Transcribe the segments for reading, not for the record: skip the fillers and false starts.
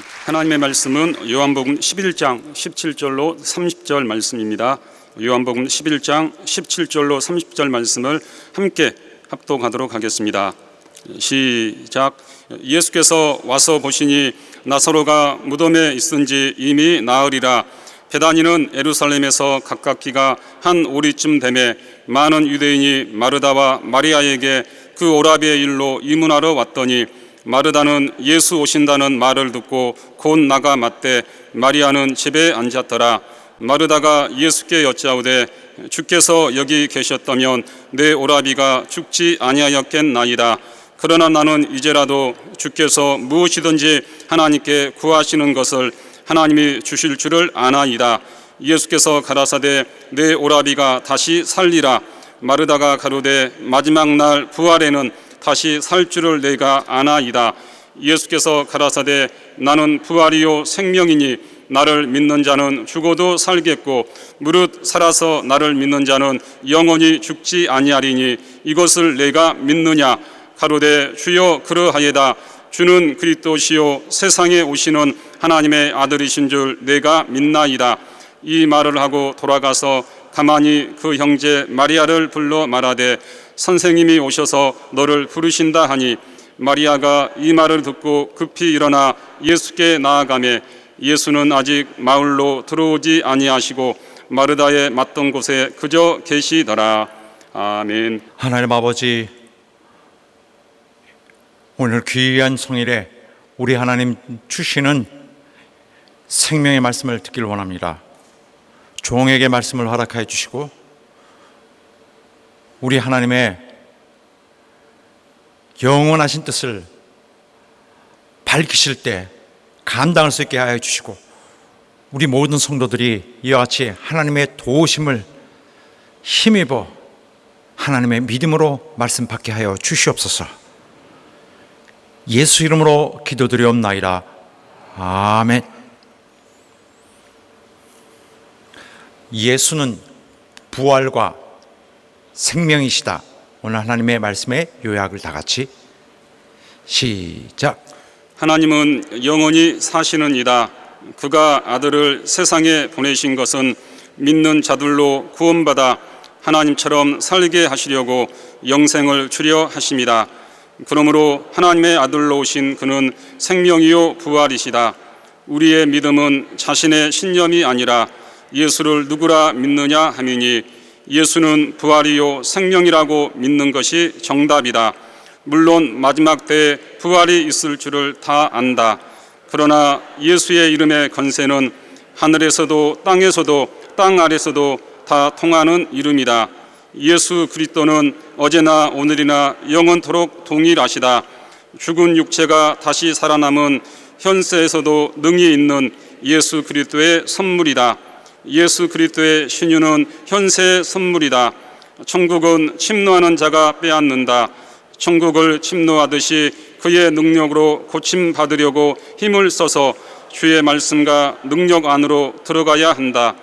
하나님의 말씀은 요한복음 11장 17절로 30절 말씀입니다. 요한복음 11장 17절로 30절 말씀을 함께 합독하도록 하겠습니다. 시작. 예수께서 와서 보시니 나사로가 무덤에 있은지 이미 나으리라. 베다니는 예루살렘에서 가깝기가 한 오리쯤 되매 많은 유대인이 마르다와 마리아에게 그 오라비의 일로 이문하러 왔더니 마르다는 예수 오신다는 말을 듣고 곧 나가 맞되 마리아는 집에 앉았더라. 마르다가 예수께 여짜오되 주께서 여기 계셨다면 내 오라비가 죽지 아니하였겠나이다. 그러나 나는 이제라도 주께서 무엇이든지 하나님께 구하시는 것을 하나님이 주실 줄을 아나이다. 예수께서 가라사대 내 오라비가 다시 살리라. 마르다가 가로되 마지막 날 부활에는 다시 살 줄을 내가 아나이다. 예수께서 가라사대 나는 부활이요 생명이니 나를 믿는 자는 죽어도 살겠고 무릇 살아서 나를 믿는 자는 영원히 죽지 아니하리니 이것을 내가 믿느냐. 가로되 주여 그러하예다. 주는 그리스도시요 세상에 오시는 하나님의 아들이신 줄 내가 믿나이다. 이 말을 하고 돌아가서 가만히 그 형제 마리아를 불러 말하되 선생님이 오셔서 너를 부르신다 하니 마리아가 이 말을 듣고 급히 일어나 예수께 나아가매 예수는 아직 마을로 들어오지 아니하시고 마르다의 맞던 곳에 그저 계시더라. 아멘. 하나님 아버지, 오늘 귀한 성일에 우리 하나님 주시는 생명의 말씀을 듣길 원합니다. 종에게 말씀을 허락하여 주시고 우리 하나님의 영원하신 뜻을 밝히실 때 감당할 수 있게 하여 주시고 우리 모든 성도들이 이와 같이 하나님의 도우심을 힘입어 하나님의 믿음으로 말씀 받게 하여 주시옵소서. 예수 이름으로 기도드리옵나이다. 아멘. 예수는 부활과 생명이시다. 오늘 하나님의 말씀의 요약을 다 같이 시작. 하나님은 영원히 사시는 이다. 그가 아들을 세상에 보내신 것은 믿는 자들로 구원받아 하나님처럼 살게 하시려고 영생을 주려 하심이다. 그러므로 하나님의 아들로 오신 그는 생명이요 부활이시다. 우리의 믿음은 자신의 신념이 아니라 예수를 누구라 믿느냐 함이니 예수는 부활이요 생명이라고 믿는 것이 정답이다. 물론 마지막 때에 부활이 있을 줄을 다 안다. 그러나 예수의 이름의 건세는 하늘에서도 땅에서도 땅 아래서도 다 통하는 이름이다. 예수 그리스도는 어제나 오늘이나 영원토록 동일하시다. 죽은 육체가 다시 살아남은 현세에서도 능히 있는 예수 그리스도의 선물이다. 예수 그리스도의 신유는 현세의 선물이다. 천국은 침노하는 자가 빼앗는다. 천국을 침노하듯이 그의 능력으로 고침받으려고 힘을 써서 주의 말씀과 능력 안으로 들어가야 한다.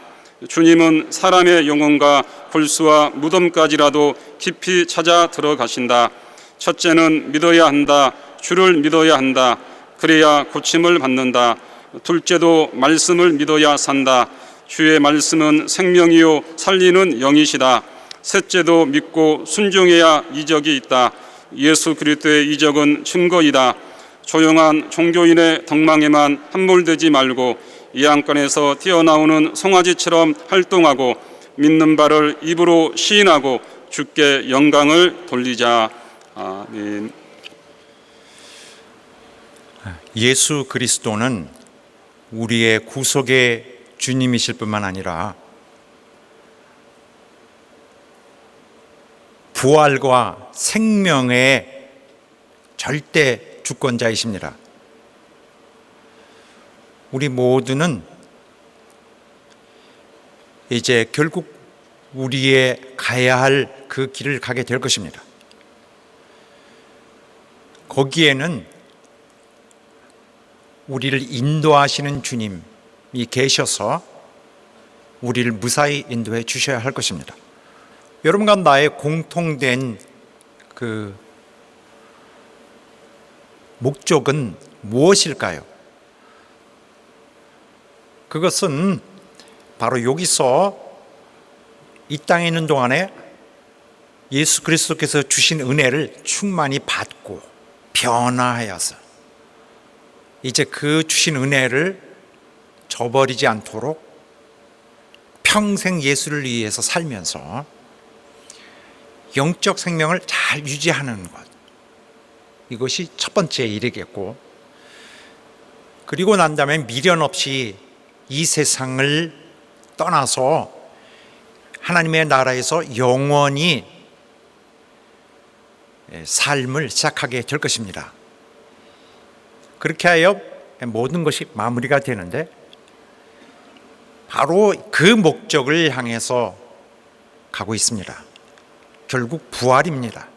주님은 사람의 영혼과 골수와 무덤까지라도 깊이 찾아 들어가신다. 첫째는 믿어야 한다. 주를 믿어야 한다. 그래야 고침을 받는다. 둘째도 말씀을 믿어야 산다. 주의 말씀은 생명이요 살리는 영이시다. 셋째도 믿고 순종해야 이적이 있다. 예수 그리스도의 이적은 증거이다. 조용한 종교인의 덕망에만 함몰되지 말고 이 안간에서 튀어나오는 송아지처럼 활동하고 믿는 바를 입으로 시인하고 주께 영광을 돌리자. 아멘. 예수 그리스도는 우리의 구속의 주님이실 뿐만 아니라 부활과 생명의 절대 주권자이십니다. 우리 모두는 이제 결국 우리의 가야 할 그 길을 가게 될 것입니다. 거기에는 우리를 인도하시는 주님이 계셔서 우리를 무사히 인도해 주셔야 할 것입니다. 여러분과 나의 공통된 그 목적은 무엇일까요? 그것은 바로 여기서 이 땅에 있는 동안에 예수 그리스도께서 주신 은혜를 충만히 받고 변화하여서 이제 그 주신 은혜를 저버리지 않도록 평생 예수를 위해서 살면서 영적 생명을 잘 유지하는 것, 이것이 첫 번째 일이겠고, 그리고 난 다음에 미련 없이 이 세상을 떠나서 하나님의 나라에서 영원히 삶을 시작하게 될 것입니다. 그렇게 하여 모든 것이 마무리가 되는데, 바로 그 목적을 향해서 가고 있습니다. 결국 부활입니다.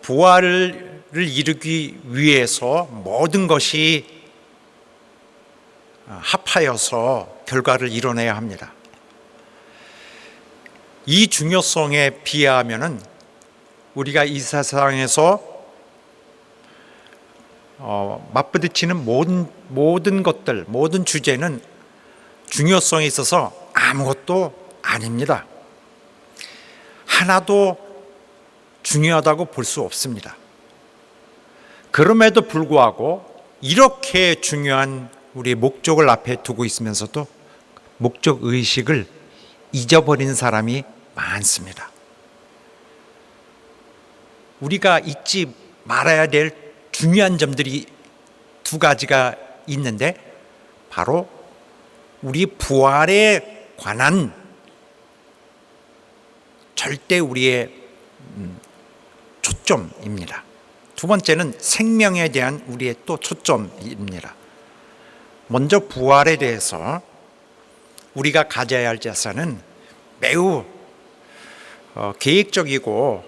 부활을 이루기 위해서 모든 것이 합하여서 결과를 이뤄내야 합니다. 이 중요성에 비하면은 우리가 이 세상에서 맞부딪히는 모든 것들, 모든 주제는 중요성에 있어서 아무것도 아닙니다. 하나도 중요하다고 볼 수 없습니다. 그럼에도 불구하고 이렇게 중요한 우리의 목적을 앞에 두고 있으면서도 목적 의식을 잊어버리는 사람이 많습니다. 우리가 잊지 말아야 될 중요한 점들이 두 가지가 있는데, 바로 우리 부활에 관한 절대 우리의 초점입니다. 두 번째는 생명에 대한 우리의 또 초점입니다. 먼저 부활에 대해서 우리가 가져야 할 자세는 매우 계획적이고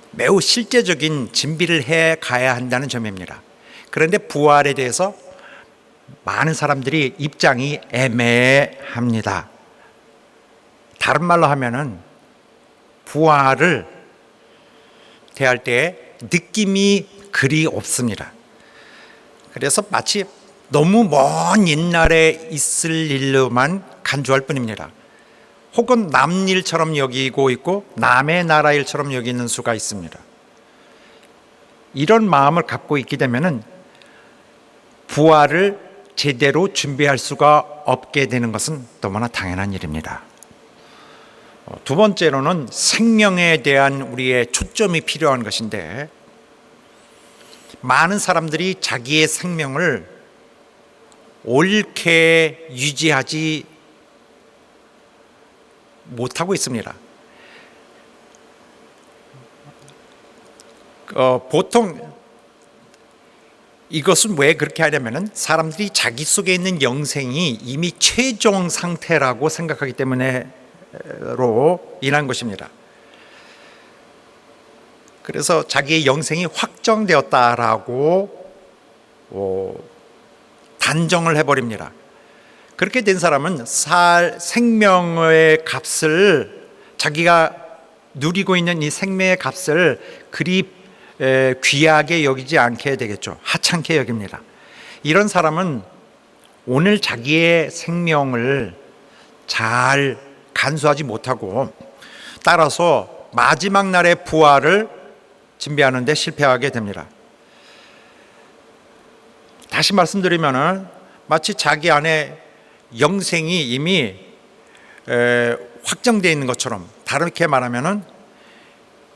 매우 실제적인 준비를 해 가야 한다는 점입니다. 그런데 부활에 대해서 많은 사람들이 입장이 애매합니다. 다른 말로 하면은 부활을 대할 때 느낌이 그리 없습니다. 그래서 마치 너무 먼 옛날에 있을 일로만 간주할 뿐입니다. 혹은 남 일처럼 여기고 있고 남의 나라 일처럼 여기는 수가 있습니다. 이런 마음을 갖고 있게 되면은 부활을 제대로 준비할 수가 없게 되는 것은 너무나 당연한 일입니다. 두 번째로는 생명에 대한 우리의 초점이 필요한 것인데, 많은 사람들이 자기의 생명을 옳게 유지하지 못하고 있습니다. 보통 이것은 왜 그렇게 하냐면은 사람들이 자기 속에 있는 영생이 이미 최종 상태라고 생각하기 때문에로 인한 것입니다. 그래서 자기의 영생이 확정되었다라고 단정을 해버립니다. 그렇게 된 사람은 생명의 값을, 자기가 누리고 있는 이 생명의 값을 그리 귀하게 여기지 않게 되겠죠. 하찮게 여깁니다. 이런 사람은 오늘 자기의 생명을 잘 간수하지 못하고, 따라서 마지막 날의 부활을 준비하는 데 실패하게 됩니다. 다시 말씀드리면은 마치 자기 안에 영생이 이미 확정되어 있는 것처럼, 다르게 말하면은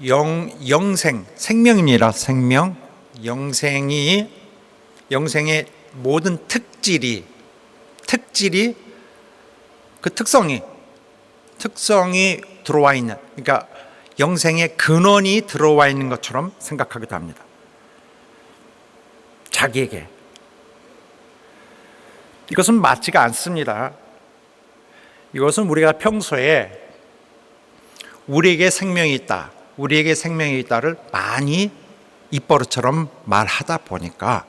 영생, 생명입니다. 생명, 영생의 모든 특질이 그 특성이 들어와 있는, 그러니까 영생의 근원이 들어와 있는 것처럼 생각하기도 합니다. 자기에게. 이것은 맞지가 않습니다. 이것은 우리가 평소에 우리에게 생명이 있다, 우리에게 생명이 있다를 많이 입버릇처럼 말하다 보니까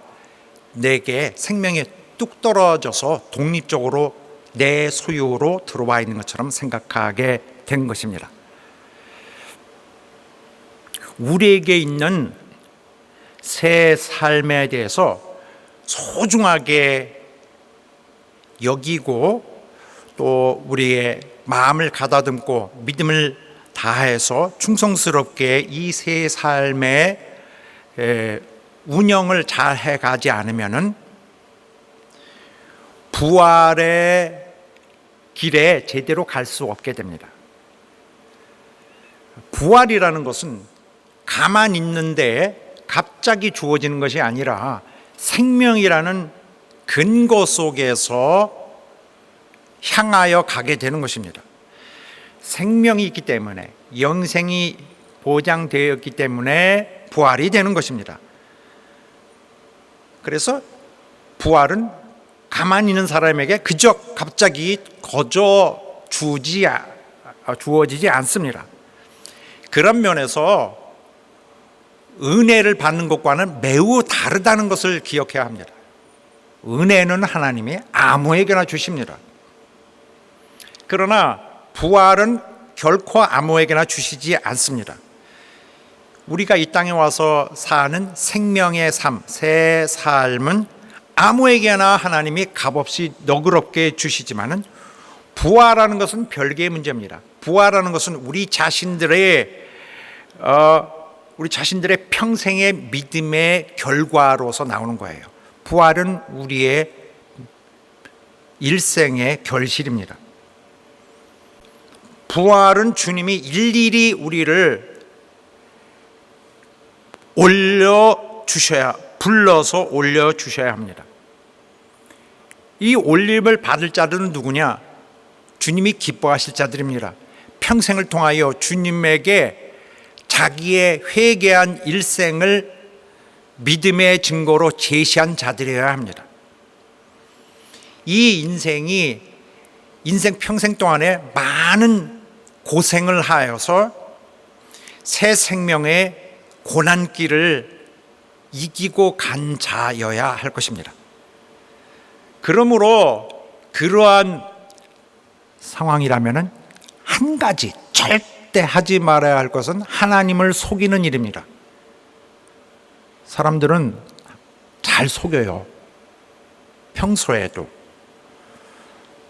내게 생명이 뚝 떨어져서 독립적으로 내 소유로 들어와 있는 것처럼 생각하게 된 것입니다. 우리에게 있는 새 삶에 대해서 소중하게 여기고 또 우리의 마음을 가다듬고 믿음을 다해서 충성스럽게 이 새 삶의 운영을 잘 해가지 않으면은 부활의 길에 제대로 갈 수 없게 됩니다. 부활이라는 것은 가만히 있는데 갑자기 주어지는 것이 아니라 생명이라는 근거 속에서 향하여 가게 되는 것입니다. 생명이 있기 때문에, 영생이 보장되어 있기 때문에 부활이 되는 것입니다. 그래서 부활은 가만히 있는 사람에게 그저 갑자기 주어지지 않습니다. 그런 면에서 은혜를 받는 것과는 매우 다르다는 것을 기억해야 합니다. 은혜는 하나님이 아무에게나 주십니다. 그러나 부활은 결코 아무에게나 주시지 않습니다. 우리가 이 땅에 와서 사는 생명의 삶, 새 삶은 아무에게나 하나님이 값없이 너그럽게 주시지만은 부활하는 것은 별개의 문제입니다. 부활하는 것은 우리 자신들의 평생의 믿음의 결과로서 나오는 거예요. 부활은 우리의 일생의 결실입니다. 부활은 주님이 일일이 우리를 불러서 올려주셔야 합니다. 이 올림을 받을 자들은 누구냐? 주님이 기뻐하실 자들입니다. 평생을 통하여 주님에게 자기의 회개한 일생을 믿음의 증거로 제시한 자들이어야 합니다. 이 인생 평생 동안에 많은 고생을 하여서 새 생명의 고난길을 이기고 간 자여야 할 것입니다. 그러므로 그러한 상황이라면 한 가지 절대 하지 말아야 할 것은 하나님을 속이는 일입니다. 사람들은 잘 속여요. 평소에도.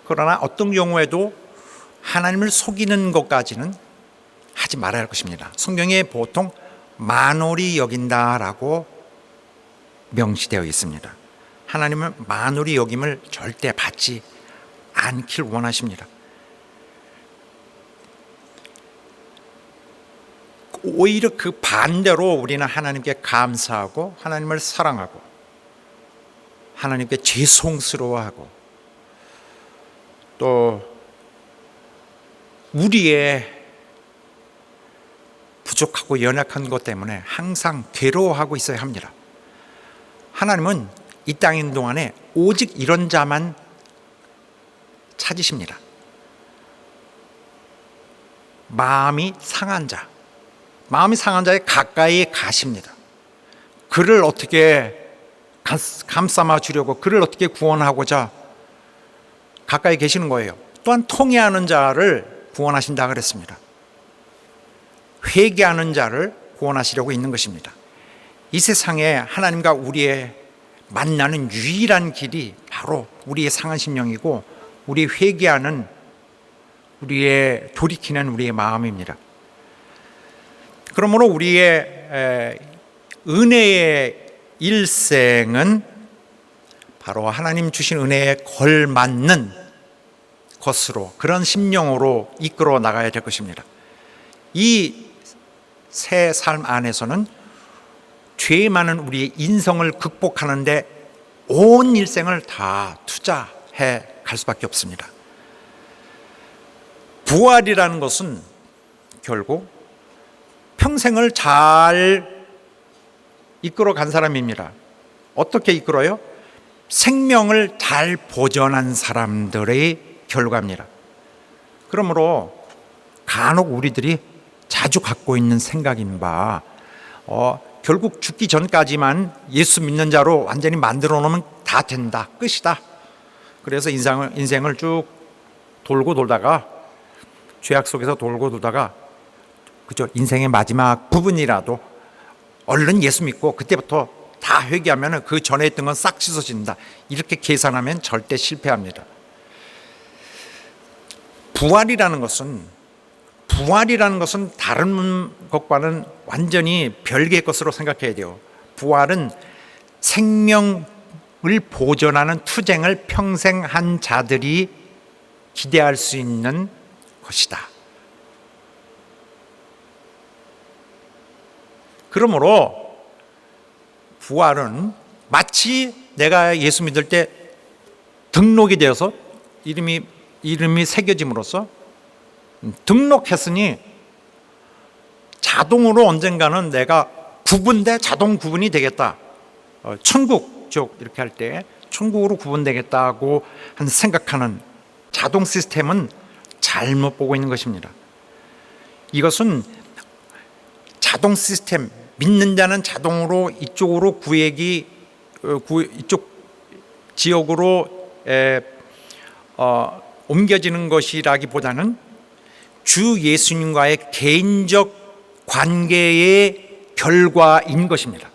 그러나 어떤 경우에도 하나님을 속이는 것까지는 하지 말아야 할 것입니다. 성경에 보통 만홀히 여긴다라고 명시되어 있습니다. 하나님은 만홀히 여김을 절대 받지 않길 원하십니다. 오히려 그 반대로 우리는 하나님께 감사하고 하나님을 사랑하고 하나님께 죄송스러워하고 또 우리의 부족하고 연약한 것 때문에 항상 괴로워하고 있어야 합니다. 하나님은 이 땅에 있는 동안에 오직 이런 자만 찾으십니다. 마음이 상한 자에 가까이 가십니다. 그를 어떻게 감싸마 주려고, 그를 어떻게 구원하고자 가까이 계시는 거예요. 또한 통회하는 자를 구원하신다 그랬습니다. 회개하는 자를 구원하시려고 있는 것입니다. 이 세상에 하나님과 우리의 만나는 유일한 길이 바로 우리의 상한 심령이고 우리 회개하는, 우리의 돌이키는 우리의 마음입니다. 그러므로 우리의 은혜의 일생은 바로 하나님 주신 은혜에 걸맞는 것으로, 그런 심령으로 이끌어 나가야 될 것입니다. 이 새 삶 안에서는 죄 많은 우리의 인성을 극복하는데 온 일생을 다 투자해 갈 수밖에 없습니다. 부활이라는 것은 결국 평생을 잘 이끌어 간 사람입니다. 어떻게 이끌어요? 생명을 잘 보존한 사람들의 결과입니다. 그러므로 간혹 우리들이 자주 갖고 있는 생각인 바 결국 죽기 전까지만 예수 믿는 자로 완전히 만들어 놓으면 다 된다, 끝이다. 그래서 인생을 쭉 돌고 돌다가, 죄악 속에서 돌고 돌다가 그저 인생의 마지막 부분이라도 얼른 예수 믿고 그때부터 다 회개하면 그 전에 했던 건 싹 씻어진다. 이렇게 계산하면 절대 실패합니다. 부활이라는 것은 다른 것과는 완전히 별개의 것으로 생각해야 돼요. 부활은 생명을 보존하는 투쟁을 평생 한 자들이 기대할 수 있는 것이다. 그러므로 부활은 마치 내가 예수 믿을 때 등록이 되어서 이름이 새겨짐으로써 등록했으니 자동으로 언젠가는 내가 자동 구분이 되겠다. 천국 쪽 이렇게 할 때 천국으로 구분되겠다고 생각하는 자동 시스템은 잘못 보고 있는 것입니다. 이것은 자동 시스템, 믿는 자는 자동으로 이쪽으로 이쪽 지역으로 옮겨지는 것이라기보다는 주 예수님과의 개인적 관계의 결과인 것입니다.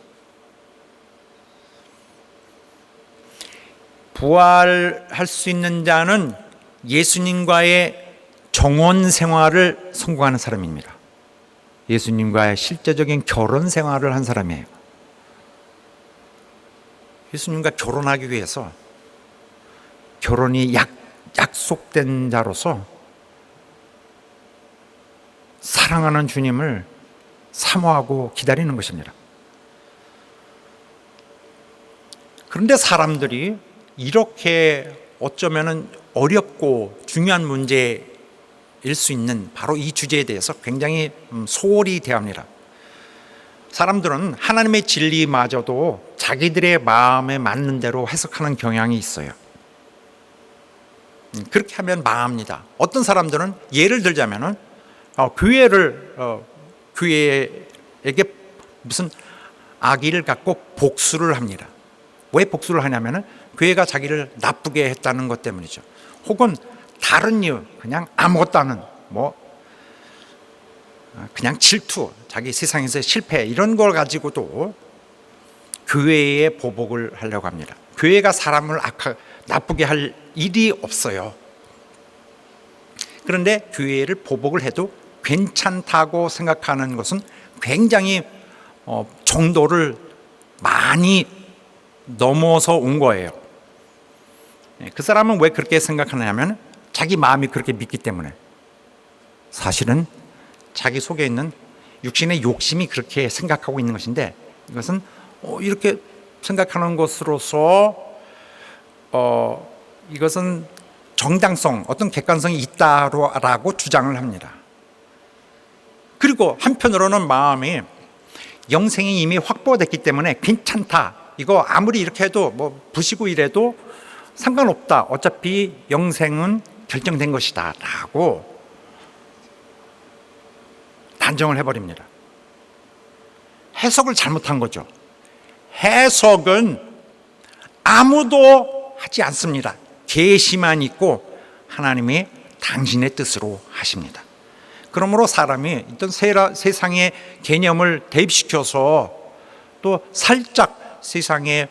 부활할 수 있는 자는 예수님과의 정원 생활을 성공하는 사람입니다. 예수님과의 실제적인 결혼 생활을 한 사람이에요. 예수님과 결혼하기 위해서 결혼이 약속된 자로서 사랑하는 주님을 사모하고 기다리는 것입니다. 그런데 사람들이 이렇게 어쩌면 어렵고 중요한 문제일 수 있는 바로 이 주제에 대해서 굉장히 소홀히 대합니다. 사람들은 하나님의 진리마저도 자기들의 마음에 맞는 대로 해석하는 경향이 있어요. 그렇게 하면 망합니다. 어떤 사람들은 예를 들자면은 교회에게 무슨 악의를 갖고 복수를 합니다. 왜 복수를 하냐면은 교회가 자기를 나쁘게 했다는 것 때문이죠. 혹은 다른 이유, 그냥 아무것도 안 하는 그냥 질투, 자기 세상에서의 실패 이런 걸 가지고도 교회에 보복을 하려고 합니다. 교회가 사람을 나쁘게 할 일이 없어요. 그런데 교회를 보복을 해도 괜찮다고 생각하는 것은 굉장히 정도를 많이 넘어서 온 거예요. 그 사람은 왜 그렇게 생각하냐면 자기 마음이 그렇게 믿기 때문에. 사실은 자기 속에 있는 육신의 욕심이 그렇게 생각하고 있는 것인데, 이것은 이렇게 생각하는 것으로서 이것은 정당성, 어떤 객관성이 있다라고 주장을 합니다. 그리고 한편으로는 마음이 영생이 이미 확보됐기 때문에 괜찮다, 이거 아무리 이렇게 해도 부시고 이래도 상관없다, 어차피 영생은 결정된 것이다 라고 단정을 해버립니다. 해석을 잘못한 거죠. 해석은 아무도 하지 않습니다. 계시만 있고 하나님이 당신의 뜻으로 하십니다. 그러므로 사람이 어떤 세상의 개념을 대입시켜서 또 살짝 세상의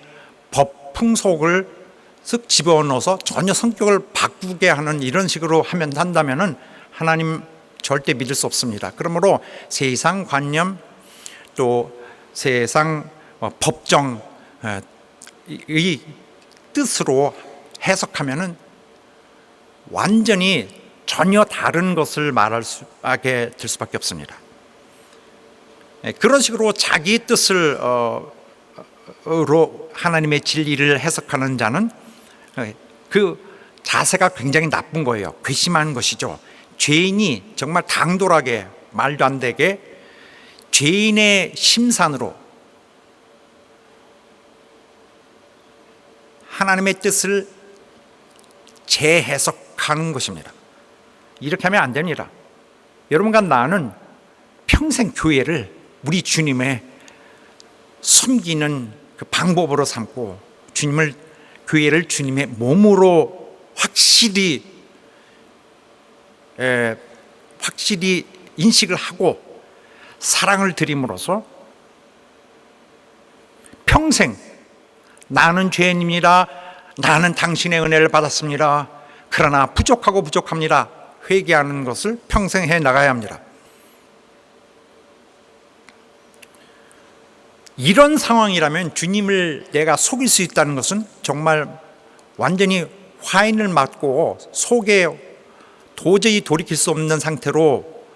법 풍속을 쓱 집어넣어서 전혀 성격을 바꾸게 하는 이런 식으로 한다면은 하나님 절대 믿을 수 없습니다. 그러므로 세상 관념 또 세상 법정의 뜻으로 해석하면은 완전히 전혀 다른 것을 말하게 될 수밖에 없습니다. 그런 식으로 자기 뜻으로 하나님의 진리를 해석하는 자는 그 자세가 굉장히 나쁜 거예요. 괘씸한 것이죠. 죄인이 정말 당돌하게 말도 안 되게 죄인의 심산으로 하나님의 뜻을 재해석하는 것입니다. 이렇게 하면 안 됩니다. 여러분과 나는 평생 교회를 우리 주님의 섬기는 그 방법으로 삼고 교회를 주님의 몸으로 확실히 인식을 하고 사랑을 드림으로써 평생 나는 죄인입니다. 나는 당신의 은혜를 받았습니다. 그러나 부족합니다. 회개하는 것을 평생 해 나가야 합니다. 이런 상황이라면 주님을 내가 속일 수 있다는 것은 정말 완전히 화인을 맞고 속에 도저히 돌이킬 수 없는 상태로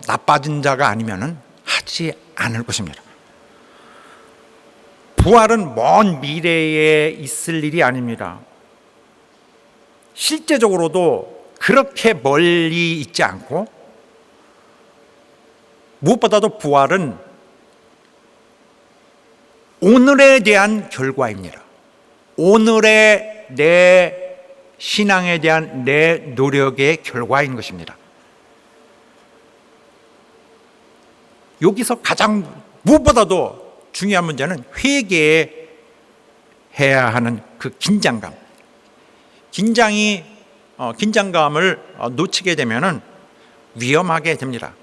나빠진 자가 아니면 하지 않을 것입니다. 부활은 먼 미래에 있을 일이 아닙니다. 실제적으로도 그렇게 멀리 있지 않고, 무엇보다도 부활은 오늘에 대한 결과입니다. 오늘의 내 신앙에 대한 내 노력의 결과인 것입니다. 여기서 가장 무엇보다도 중요한 문제는 회개해야 하는 그 긴장감. 긴장감을 놓치게 되면은 위험하게 됩니다.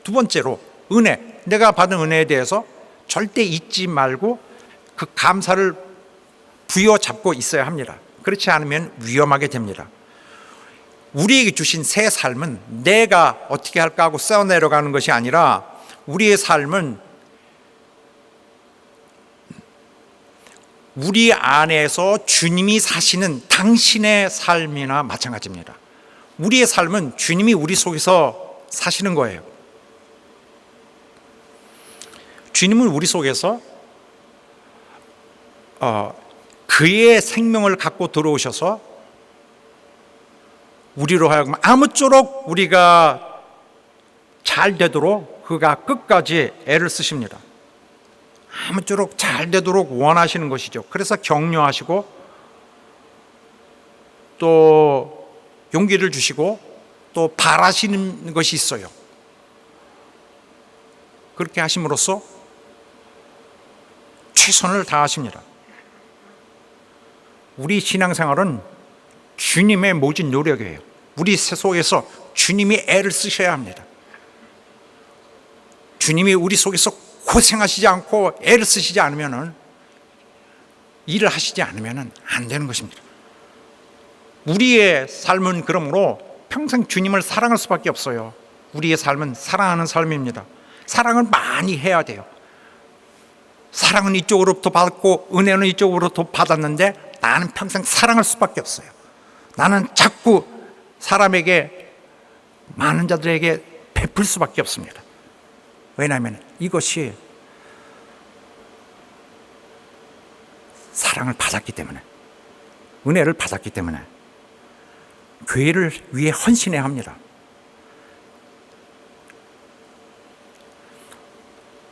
두 번째로 은혜. 내가 받은 은혜에 대해서 절대 잊지 말고 그 감사를 부여잡고 있어야 합니다. 그렇지 않으면 위험하게 됩니다. 우리에게 주신 새 삶은 내가 어떻게 할까 하고 써내려가는 것이 아니라, 우리의 삶은 우리 안에서 주님이 사시는 당신의 삶이나 마찬가지입니다. 우리의 삶은 주님이 우리 속에서 사시는 거예요. 주님은 우리 속에서 그의 생명을 갖고 들어오셔서 우리로 하여금 아무쪼록 우리가 잘 되도록 그가 끝까지 애를 쓰십니다. 아무쪼록 잘 되도록 원하시는 것이죠. 그래서 격려하시고 또 용기를 주시고 또 바라시는 것이 있어요. 그렇게 하심으로써 최선을 다하십니다. 우리 신앙생활은 주님의 모진 노력이에요. 우리 속에서 주님이 애를 쓰셔야 합니다. 주님이 우리 속에서 고생하시지 않고 애를 쓰시지 않으면, 일을 하시지 않으면 안 되는 것입니다. 우리의 삶은 그러므로 평생 주님을 사랑할 수밖에 없어요. 우리의 삶은 사랑하는 삶입니다. 사랑을 많이 해야 돼요. 사랑은 이쪽으로부터 받고 은혜는 이쪽으로부터 받았는데 나는 평생 사랑할 수밖에 없어요. 나는 자꾸 사람에게, 많은 자들에게 베풀 수밖에 없습니다. 왜냐하면 이것이 사랑을 받았기 때문에, 은혜를 받았기 때문에 교회를 위해 헌신해야 합니다.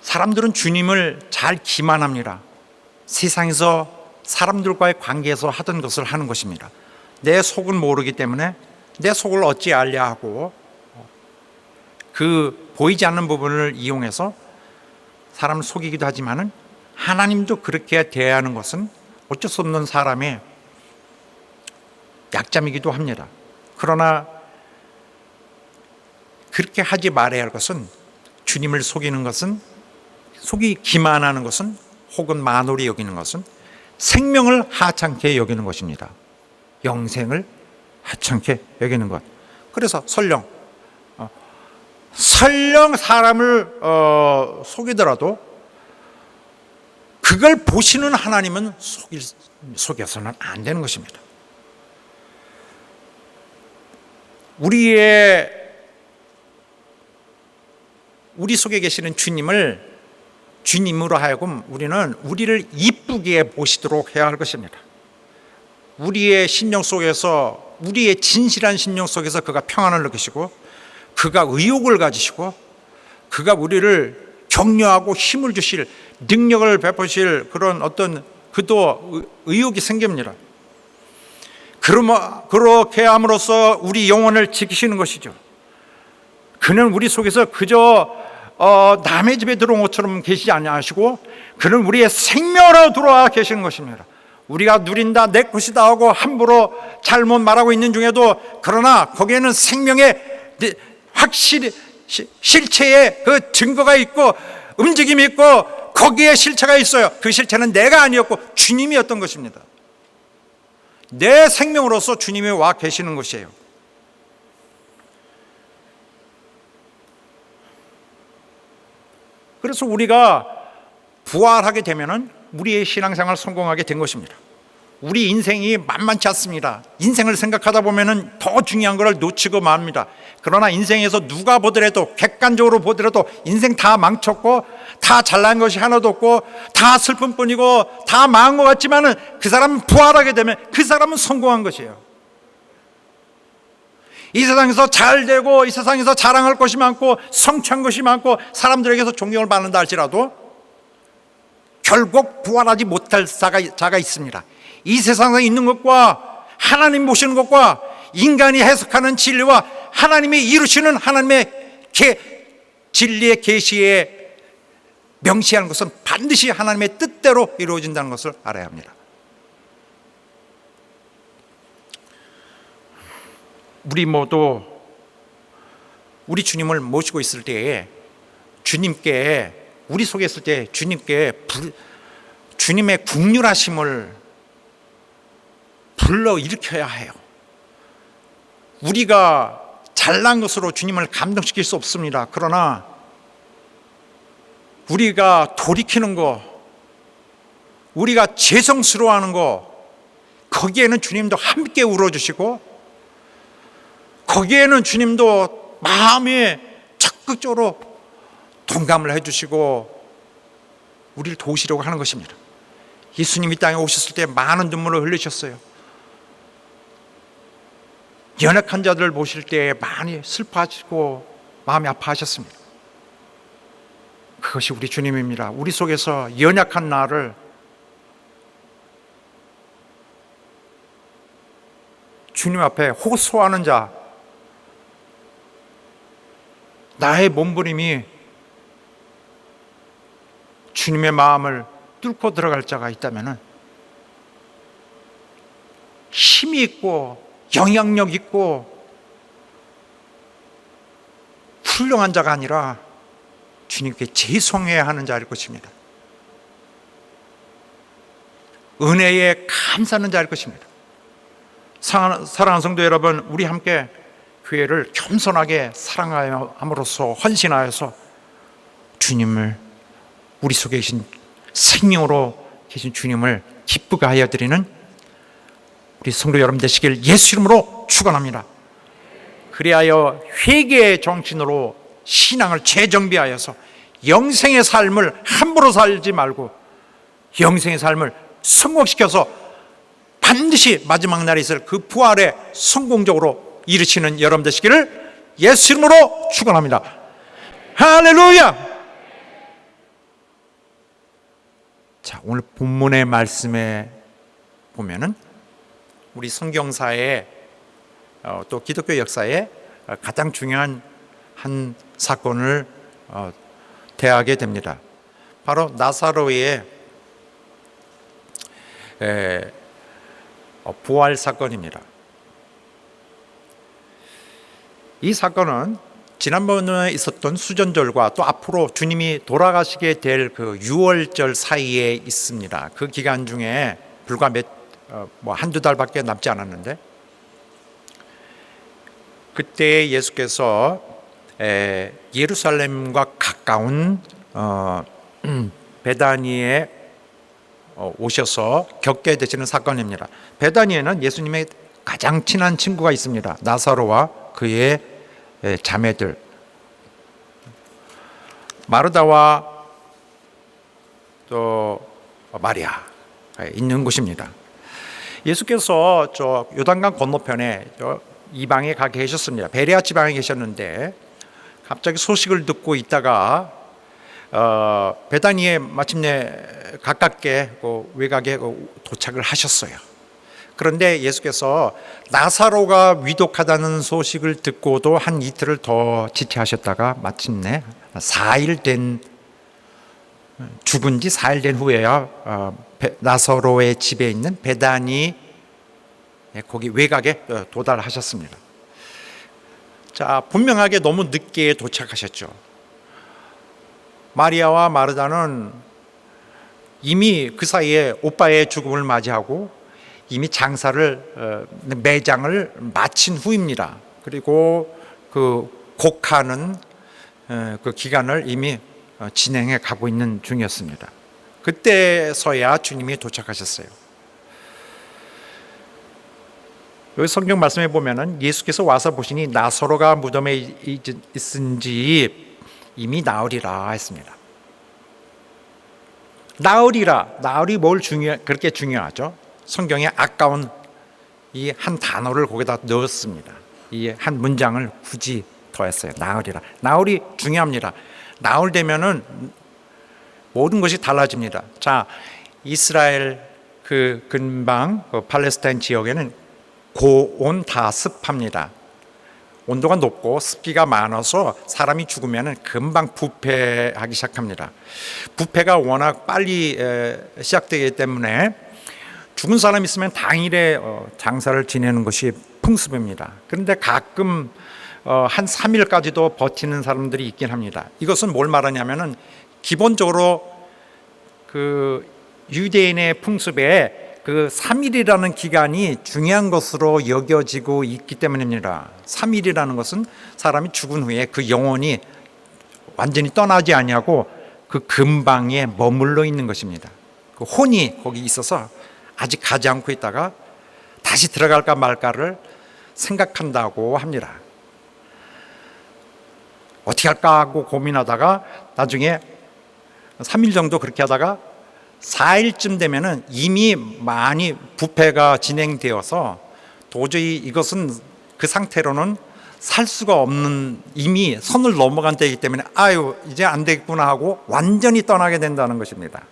사람들은 주님을 잘 기만합니다. 세상에서 사람들과의 관계에서 하던 것을 하는 것입니다. 내 속은 모르기 때문에 내 속을 어찌 알랴 하고 그 보이지 않는 부분을 이용해서 사람을 속이기도 하지만은, 하나님도 그렇게 대하는 것은 어쩔 수 없는 사람의 약점이기도 합니다. 그러나 그렇게 하지 말아야 할 것은, 주님을 속이는 것은, 속이 기만하는 것은, 혹은 만홀히 여기는 것은 생명을 하찮게 여기는 것입니다. 영생을 하찮게 여기는 것. 그래서 설령 사람을 속이더라도 그걸 보시는 하나님은 속여서는 안 되는 것입니다. 우리 속에 계시는 주님으로 하여금 우리를 이쁘게 보시도록 해야 할 것입니다. 우리의 심령 속에서, 우리의 진실한 심령 속에서 그가 평안을 느끼시고, 그가 의욕을 가지시고, 그가 우리를 격려하고 힘을 주실, 능력을 베푸실 그런 어떤 그도 의욕이 생깁니다. 그렇게 함으로써 우리 영혼을 지키시는 것이죠. 그는 우리 속에서 그저 남의 집에 들어온 것처럼 계시지 아니하시고, 그는 우리의 생명으로 들어와 계시는 것입니다. 우리가 누린다, 내 것이다 하고 함부로 잘못 말하고 있는 중에도, 그러나 거기에는 생명의 확실히 실체의 그 증거가 있고 움직임이 있고 거기에 실체가 있어요. 그 실체는 내가 아니었고 주님이었던 것입니다. 내 생명으로서 주님이 와 계시는 것이에요. 그래서 우리가 부활하게 되면은 우리의 신앙생활 성공하게 된 것입니다. 우리 인생이 만만치 않습니다. 인생을 생각하다 보면은 더 중요한 것을 놓치고 맙니다. 그러나 인생에서 누가 보더라도, 객관적으로 보더라도 인생 다 망쳤고 다 잘난 것이 하나도 없고 다 슬픔뿐이고 다 망한 것 같지만은 그 사람은 부활하게 되면 그 사람은 성공한 것이에요. 이 세상에서 잘 되고 이 세상에서 자랑할 것이 많고 성취한 것이 많고 사람들에게서 존경을 받는다 할지라도 결국 부활하지 못할 자가 있습니다. 이 세상에 있는 것과 하나님 보시는 것과 인간이 해석하는 진리와 하나님이 이루시는 하나님의 진리의 계시에 명시하는 것은 반드시 하나님의 뜻대로 이루어진다는 것을 알아야 합니다. 우리 모두 우리 주님을 모시고 있을 때에 주님께, 우리 속에 있을 때 주님께 주님의 국률하심을 불러일으켜야 해요. 우리가 잘난 것으로 주님을 감동시킬 수 없습니다. 그러나 우리가 돌이키는 거, 우리가 죄성스러워하는 거, 거기에는 주님도 함께 울어주시고 거기에는 주님도 마음에 적극적으로 동감을 해주시고 우리를 도우시려고 하는 것입니다. 예수님이 땅에 오셨을 때 많은 눈물을 흘리셨어요. 연약한 자들을 보실 때 많이 슬퍼하시고 마음이 아파하셨습니다. 그것이 우리 주님입니다. 우리 속에서 연약한 나를 주님 앞에 호소하는 자, 나의 몸부림이 주님의 마음을 뚫고 들어갈 자가 있다면 힘이 있고 영향력 있고 훌륭한 자가 아니라 주님께 죄송해야 하는 자일 것입니다. 은혜에 감사하는 자일 것입니다. 사랑하는 성도 여러분, 우리 함께 교회를 겸손하게 사랑함으로써 헌신하여서 주님을, 우리 속에 계신 생명으로 계신 주님을 기쁘게 하여 드리는 우리 성도 여러분 되시길 예수 이름으로 축원합니다. 그리하여 회개의 정신으로 신앙을 재정비하여서 영생의 삶을 함부로 살지 말고 영생의 삶을 성공시켜서 반드시 마지막 날에 있을 그 부활에 성공적으로 이르치는 여러분 되시기를 예수 이름으로 축원합니다. 할렐루야. 자, 오늘 본문의 말씀에 보면은 우리 성경사에 또 기독교 역사에 가장 중요한 한 사건을 대하게 됩니다. 바로 나사로의 부활 사건입니다. 이 사건은 지난번에 있었던 수전절과 또 앞으로 주님이 돌아가시게 될 그 유월절 사이에 있습니다. 그 기간 중에 불과 한두 달밖에 남지 않았는데 그때 예수께서 예루살렘과 가까운 베다니에 오셔서 겪게 되시는 사건입니다. 베다니에는 예수님의 가장 친한 친구가 있습니다. 나사로와 그의 자매들 마르다와 또 마리아 있는 곳입니다. 예수께서 저 요단강 건너편에 이방에 가 계셨습니다. 베레아 지방에 계셨는데 갑자기 소식을 듣고 있다가 베다니에 마침내 가깝게 외곽에 도착을 하셨어요. 그런데 예수께서 나사로가 위독하다는 소식을 듣고도 한 이틀을 더 지체하셨다가 마침내 4일 된 죽은 지 4일 된 후에야 나사로의 집에 있는 베다니 거기 외곽에 도달하셨습니다. 자, 분명하게 너무 늦게 도착하셨죠. 마리아와 마르다는 이미 그 사이에 오빠의 죽음을 맞이하고 이미 장사를 매장을 마친 후입니다. 그리고 그 곡하는 그 기간을 이미 진행해 가고 있는 중이었습니다. 그때서야 주님이 도착하셨어요. 여기 성경 말씀에 보면은 예수께서 와서 보시니 나사로가 무덤에 있은지 이미 나으리라 했습니다. 나으리라, 나으리 그렇게 중요하죠? 성경에 아까운 이 한 단어를 거기다 넣었습니다. 이 한 문장을 굳이 더했어요. 나으리라. 나으리 중요합니다. 나흘 되면은 모든 것이 달라집니다. 자, 이스라엘 그 근방 팔레스타인 지역에는 고온 다습합니다. 온도가 높고 습기가 많아서 사람이 죽으면 금방 부패하기 시작합니다. 부패가 워낙 빨리 시작되기 때문에 죽은 사람이 있으면 당일에 장사를 지내는 것이 풍습입니다. 그런데 가끔 한 3일까지도 버티는 사람들이 있긴 합니다. 이것은 뭘 말하냐면은 기본적으로 그 유대인의 풍습에 그 3일이라는 기간이 중요한 것으로 여겨지고 있기 때문입니다. 3일이라는 것은 사람이 죽은 후에 그 영혼이 완전히 떠나지 아니하고 그 근방에 머물러 있는 것입니다. 그 혼이 거기 있어서 아직 가지 않고 있다가 다시 들어갈까 말까를 생각한다고 합니다. 어떻게 할까 하고 고민하다가 나중에 3일 정도 그렇게 하다가 4일쯤 되면은 이미 많이 부패가 진행되어서 도저히 이것은 그 상태로는 살 수가 없는, 이미 선을 넘어간 때이기 때문에 아유 이제 안 되겠구나 하고 완전히 떠나게 된다는 것입니다.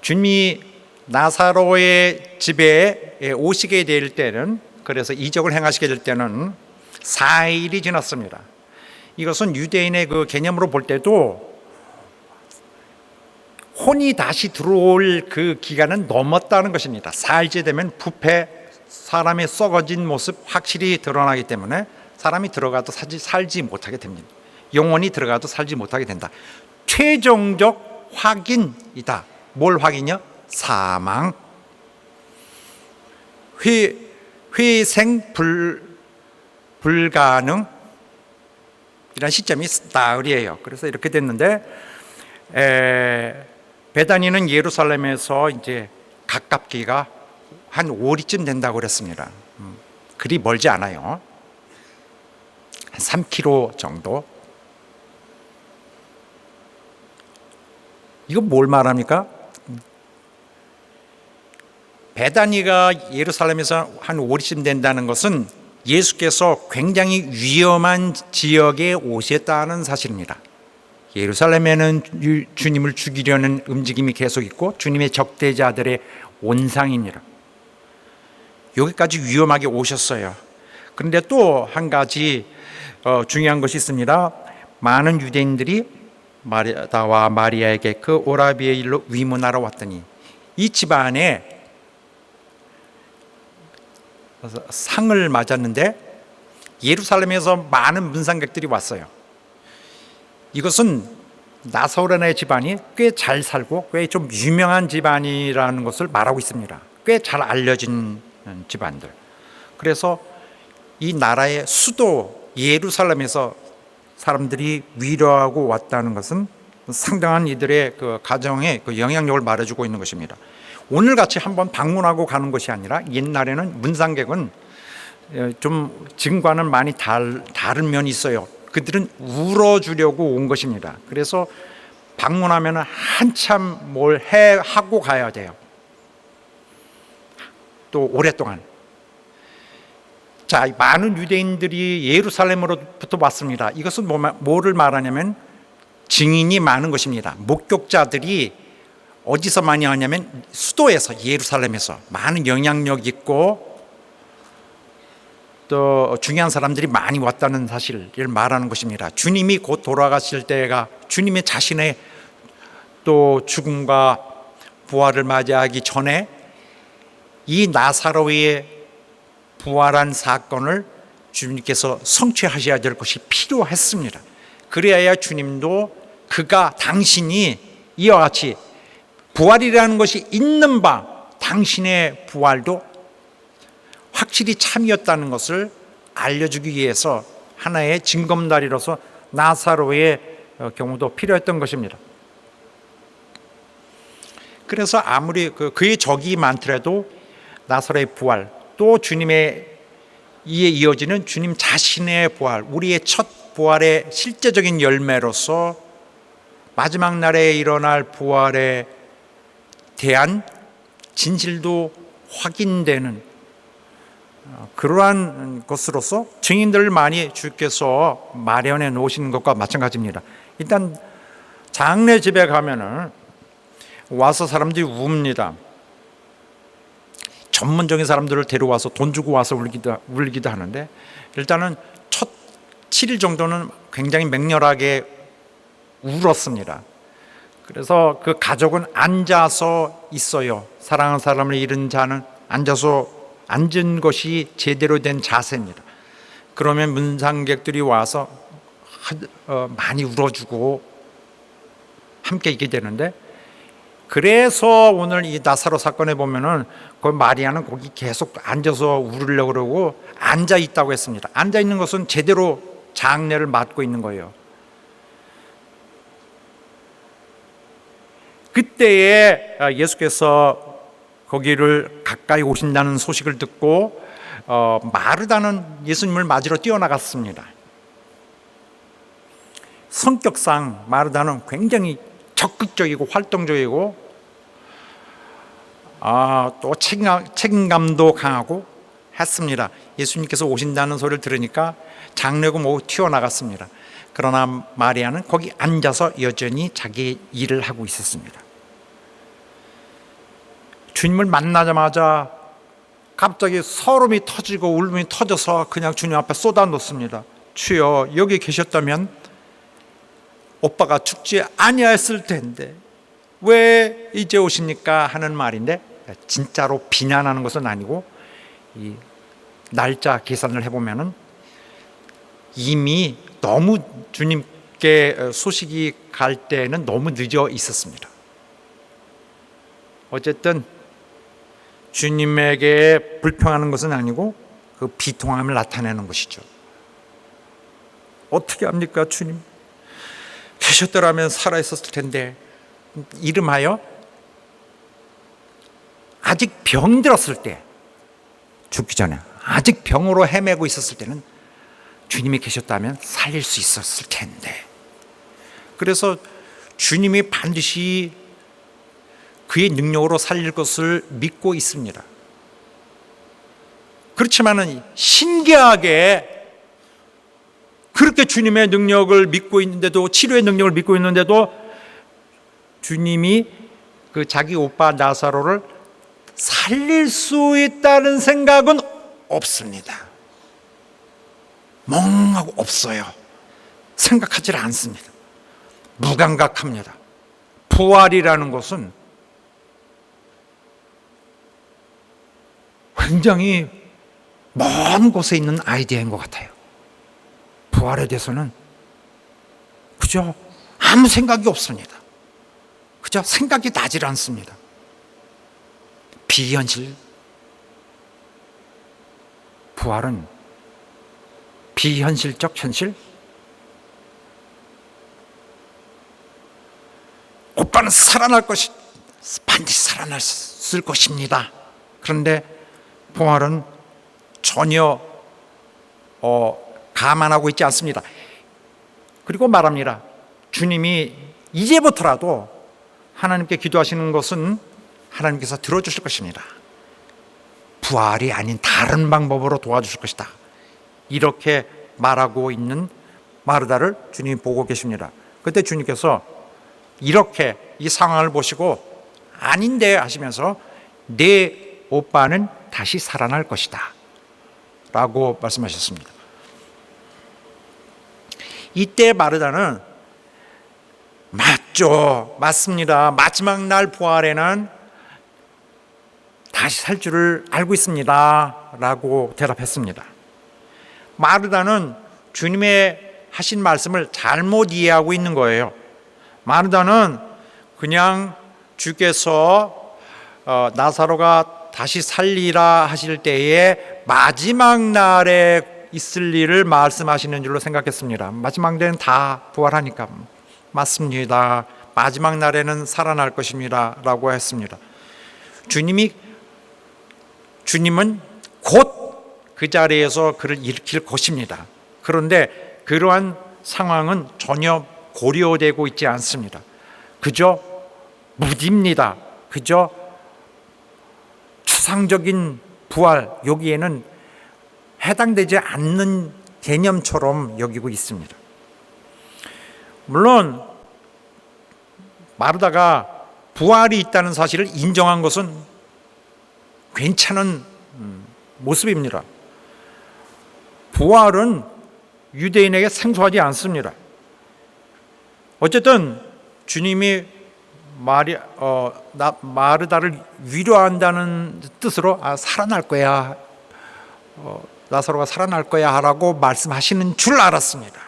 주님이 나사로의 집에 오시게 될 때는, 그래서 이적을 행하시게 될 때는 4일이 지났습니다. 이것은 유대인의 그 개념으로 볼 때도 혼이 다시 들어올 그 기간은 넘었다는 것입니다. 4일째 되면 부패, 사람의 썩어진 모습 확실히 드러나기 때문에 사람이 들어가도 살지 못하게 됩니다. 영혼이 들어가도 살지 못하게 된다. 최종적 확인이다. 뭘 확인이요? 사망. 회생 불가능. 이런 시점이 나흘이에요. 그래서 이렇게 됐는데 베다니는 예루살렘에서 이제 가깝기가 한 5리쯤 된다고 그랬습니다. 그리 멀지 않아요. 한 3km 정도. 이거 뭘 말합니까? 베다니가 예루살렘에서 한 5리쯤 된다는 것은 예수께서 굉장히 위험한 지역에 오셨다는 사실입니다. 예루살렘에는 주님을 죽이려는 움직임이 계속 있고 주님의 적대자들의 온상입니다. 여기까지 위험하게 오셨어요. 그런데 또 한 가지 중요한 것이 있습니다. 많은 유대인들이 마르다와 마리아에게 그 오라비의 일로 위문하러 왔더니 이 집안에 상을 맞았는데 예루살렘에서 많은 문상객들이 왔어요. 이것은 나사로의 집안이 꽤 잘 살고 꽤 좀 유명한 집안이라는 것을 말하고 있습니다. 꽤 잘 알려진 집안들. 그래서 이 나라의 수도 예루살렘에서 사람들이 위로하고 왔다는 것은 상당한 이들의 그 가정의 그 영향력을 말해주고 있는 것입니다. 오늘 같이 한번 방문하고 가는 것이 아니라 옛날에는 문상객은 좀 지금과는 많이 다른 면이 있어요. 그들은 울어주려고 온 것입니다. 그래서 방문하면 한참 뭘 하고 가야 돼요. 또 오랫동안. 자, 많은 유대인들이 예루살렘으로부터 왔습니다. 이것은 뭐를 말하냐면 증인이 많은 것입니다. 목격자들이 어디서 많이 하냐면 수도에서, 예루살렘에서 많은 영향력 있고 또 중요한 사람들이 많이 왔다는 사실을 말하는 것입니다. 주님이 곧 돌아가실 때가 주님의 자신의 또 죽음과 부활을 맞이하기 전에 이 나사로의 부활한 사건을 주님께서 성취하셔야 될 것이 필요했습니다. 그래야 주님도 당신이 이와 같이 부활이라는 것이 있는 바 당신의 부활도 확실히 참이었다는 것을 알려주기 위해서 하나의 징검다리로서 나사로의 경우도 필요했던 것입니다. 그래서 아무리 그의 적이 많더라도 나사로의 부활, 또 주님의 이에 이어지는 주님 자신의 부활, 우리의 첫 부활의 실제적인 열매로서 마지막 날에 일어날 부활에 대한 진실도 확인되는 그러한 것으로서 증인들을 많이 주께서 마련해 놓으시는 것과 마찬가지입니다. 일단 장례 집에 가면은 와서 사람들이 웁니다. 전문적인 사람들을 데려와서 돈 주고 와서 울기도 하는데, 일단은 첫 7일 정도는 굉장히 맹렬하게 울었습니다. 그래서 그 가족은 앉아서 있어요. 사랑하는 사람을 잃은 자는 앉은 것이 제대로 된 자세입니다. 그러면 문상객들이 와서 많이 울어주고 함께 있게 되는데, 그래서 오늘 이 나사로 사건에 보면은 그 마리아는 거기 계속 앉아서 울으려고 그러고 앉아 있다고 했습니다. 앉아 있는 것은 제대로 장례를 맡고 있는 거예요. 그때에 예수께서 거기를 가까이 오신다는 소식을 듣고 마르다는 예수님을 맞으러 뛰어나갔습니다. 성격상 마르다는 굉장히 적극적이고 활동적이고 또 책임감도 강하고 했습니다. 예수님께서 오신다는 소리를 들으니까 장례고 뭐고 튀어나갔습니다. 그러나 마리아는 거기 앉아서 여전히 자기 일을 하고 있었습니다. 주님을 만나자마자 갑자기 서름이 터지고 울음이 터져서 그냥 주님 앞에 쏟아놓습니다. 주여, 여기 계셨다면 오빠가 죽지 아니하였을 텐데 왜 이제 오십니까? 하는 말인데, 진짜로 비난하는 것은 아니고 이 날짜 계산을 해보면은 이미 너무 주님께 소식이 갈 때는 너무 늦어 있었습니다. 어쨌든 주님에게 불평하는 것은 아니고 그 비통함을 나타내는 것이죠. 어떻게 합니까? 주님 계셨더라면 살아있었을 텐데. 이름하여 아직 병들었을 때, 죽기 전에 아직 병으로 헤매고 있었을 때는 주님이 계셨다면 살릴 수 있었을 텐데. 그래서 주님이 반드시 그의 능력으로 살릴 것을 믿고 있습니다. 그렇지만은 신기하게 그렇게 주님의 능력을 믿고 있는데도, 치료의 능력을 믿고 있는데도 주님이 그 자기 오빠 나사로를 살릴 수 있다는 생각은 없습니다. 멍하고 없어요. 생각하지 않습니다. 무감각합니다. 부활이라는 것은 굉장히 먼 곳에 있는 아이디어인 것 같아요. 부활에 대해서는 그저 아무 생각이 없습니다. 그저 생각이 나질 않습니다. 비현실. 부활은 비현실적 현실. 오빠는 살아날 것이, 반드시 살아났을 것입니다. 그런데 부활은 전혀 감안하고 있지 않습니다. 그리고 말합니다. 주님이 이제부터라도 하나님께 기도하시는 것은 하나님께서 들어주실 것입니다. 부활이 아닌 다른 방법으로 도와주실 것이다. 이렇게 말하고 있는 마르다를 주님이 보고 계십니다. 그때 주님께서 이렇게 이 상황을 보시고 아닌데 하시면서 내 오빠는 다시 살아날 것이다 라고 말씀하셨습니다. 이때 마르다는 맞죠, 맞습니다, 마지막 날 부활에는 다시 살 줄을 알고 있습니다 라고 대답했습니다. 마르다는 주님의 하신 말씀을 잘못 이해하고 있는 거예요. 마르다는 그냥 주께서 나사로가 다시 살리라 하실 때에 마지막 날에 있을 일을 말씀하시는 줄로 생각했습니다. 마지막 날에는 다 부활하니까. 맞습니다. 마지막 날에는 살아날 것입니다 라고 했습니다. 주님은 곧 그 자리에서 그를 일으킬 것입니다. 그런데 그러한 상황은 전혀 고려되고 있지 않습니다. 그저 무디입니다. 그저 추상적인 부활, 여기에는 해당되지 않는 개념처럼 여기고 있습니다. 물론 마르다가 부활이 있다는 사실을 인정한 것은 괜찮은 모습입니다. 부활은 유대인에게 생소하지 않습니다. 어쨌든 주님이 마르다를 위로한다는 뜻으로 살아날 거야, 나사로가 살아날 거야 라고 말씀하시는 줄 알았습니다.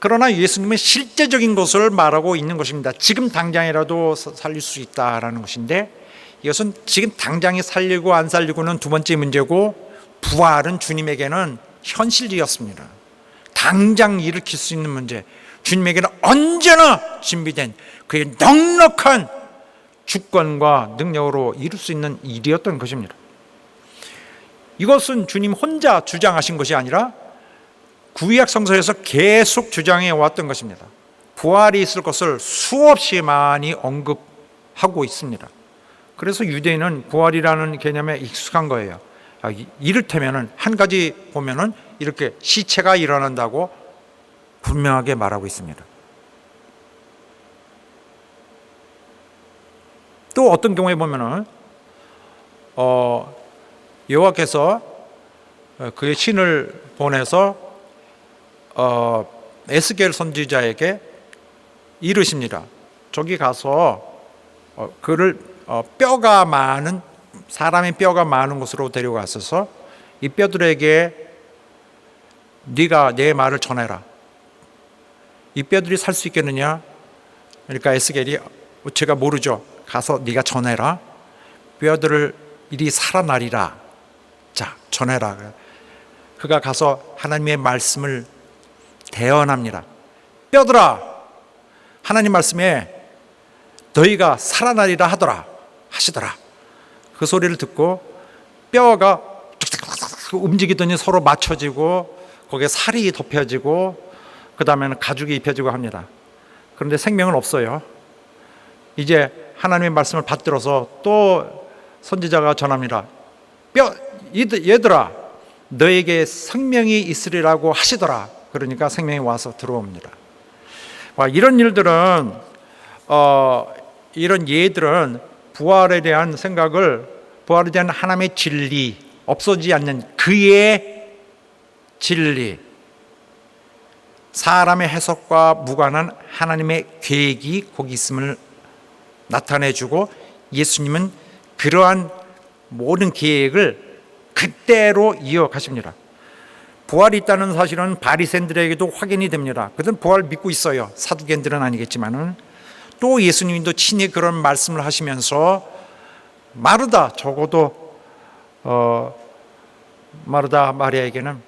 그러나 예수님은 실제적인 것을 말하고 있는 것입니다. 지금 당장이라도 살릴 수 있다라는 것인데, 이것은 지금 당장에 살리고 안 살리고는 두 번째 문제고, 부활은 주님에게는 현실이었습니다. 당장 일으킬 수 있는 문제, 주님에게는 언제나 준비된 그의 넉넉한 주권과 능력으로 이룰 수 있는 일이었던 것입니다. 이것은 주님 혼자 주장하신 것이 아니라 구약 성서에서 계속 주장해 왔던 것입니다. 부활이 있을 것을 수없이 많이 언급하고 있습니다. 그래서 유대인은 부활이라는 개념에 익숙한 거예요. 이를테면 한 가지 보면은 이렇게 시체가 일어난다고 분명하게 말하고 있습니다. 또 어떤 경우에 보면은 여호와께서 그의 신을 보내서 에스겔 선지자에게 이르십니다. 저기 가서 그를 뼈가 많은, 사람의 뼈가 많은 곳으로 데려가셔서 이 뼈들에게 네가 내 말을 전해라. 이 뼈들이 살 수 있겠느냐? 그러니까 에스겔이 제가 모르죠. 가서 네가 전해라. 뼈들을 이리 살아나리라. 자, 전해라. 그가 가서 하나님의 말씀을 대언합니다. 뼈들아, 하나님 말씀에 너희가 살아나리라 하시더라. 그 소리를 듣고 뼈가 움직이더니 서로 맞춰지고 거기에 살이 덮여지고 그 다음에는 가죽이 입혀지고 합니다. 그런데 생명은 없어요. 이제 하나님의 말씀을 받들어서 또 선지자가 전합니다. 얘들아, 너에게 생명이 있으리라고 하시더라. 그러니까 생명이 와서 들어옵니다. 이런 일들은 이런 예들은 부활에 대한 생각을, 부활에 대한 하나님의 진리, 없어지지 않는 그의 진리, 사람의 해석과 무관한 하나님의 계획이 거기 있음을 나타내주고, 예수님은 그러한 모든 계획을 그대로 이어가십니다. 부활이 있다는 사실은 바리새인들에게도 확인이 됩니다. 그들은 부활을 믿고 있어요. 사두개인들은 아니겠지만은. 또 예수님도 친히 그런 말씀을 하시면서 마르다, 적어도 마르다 마리아에게는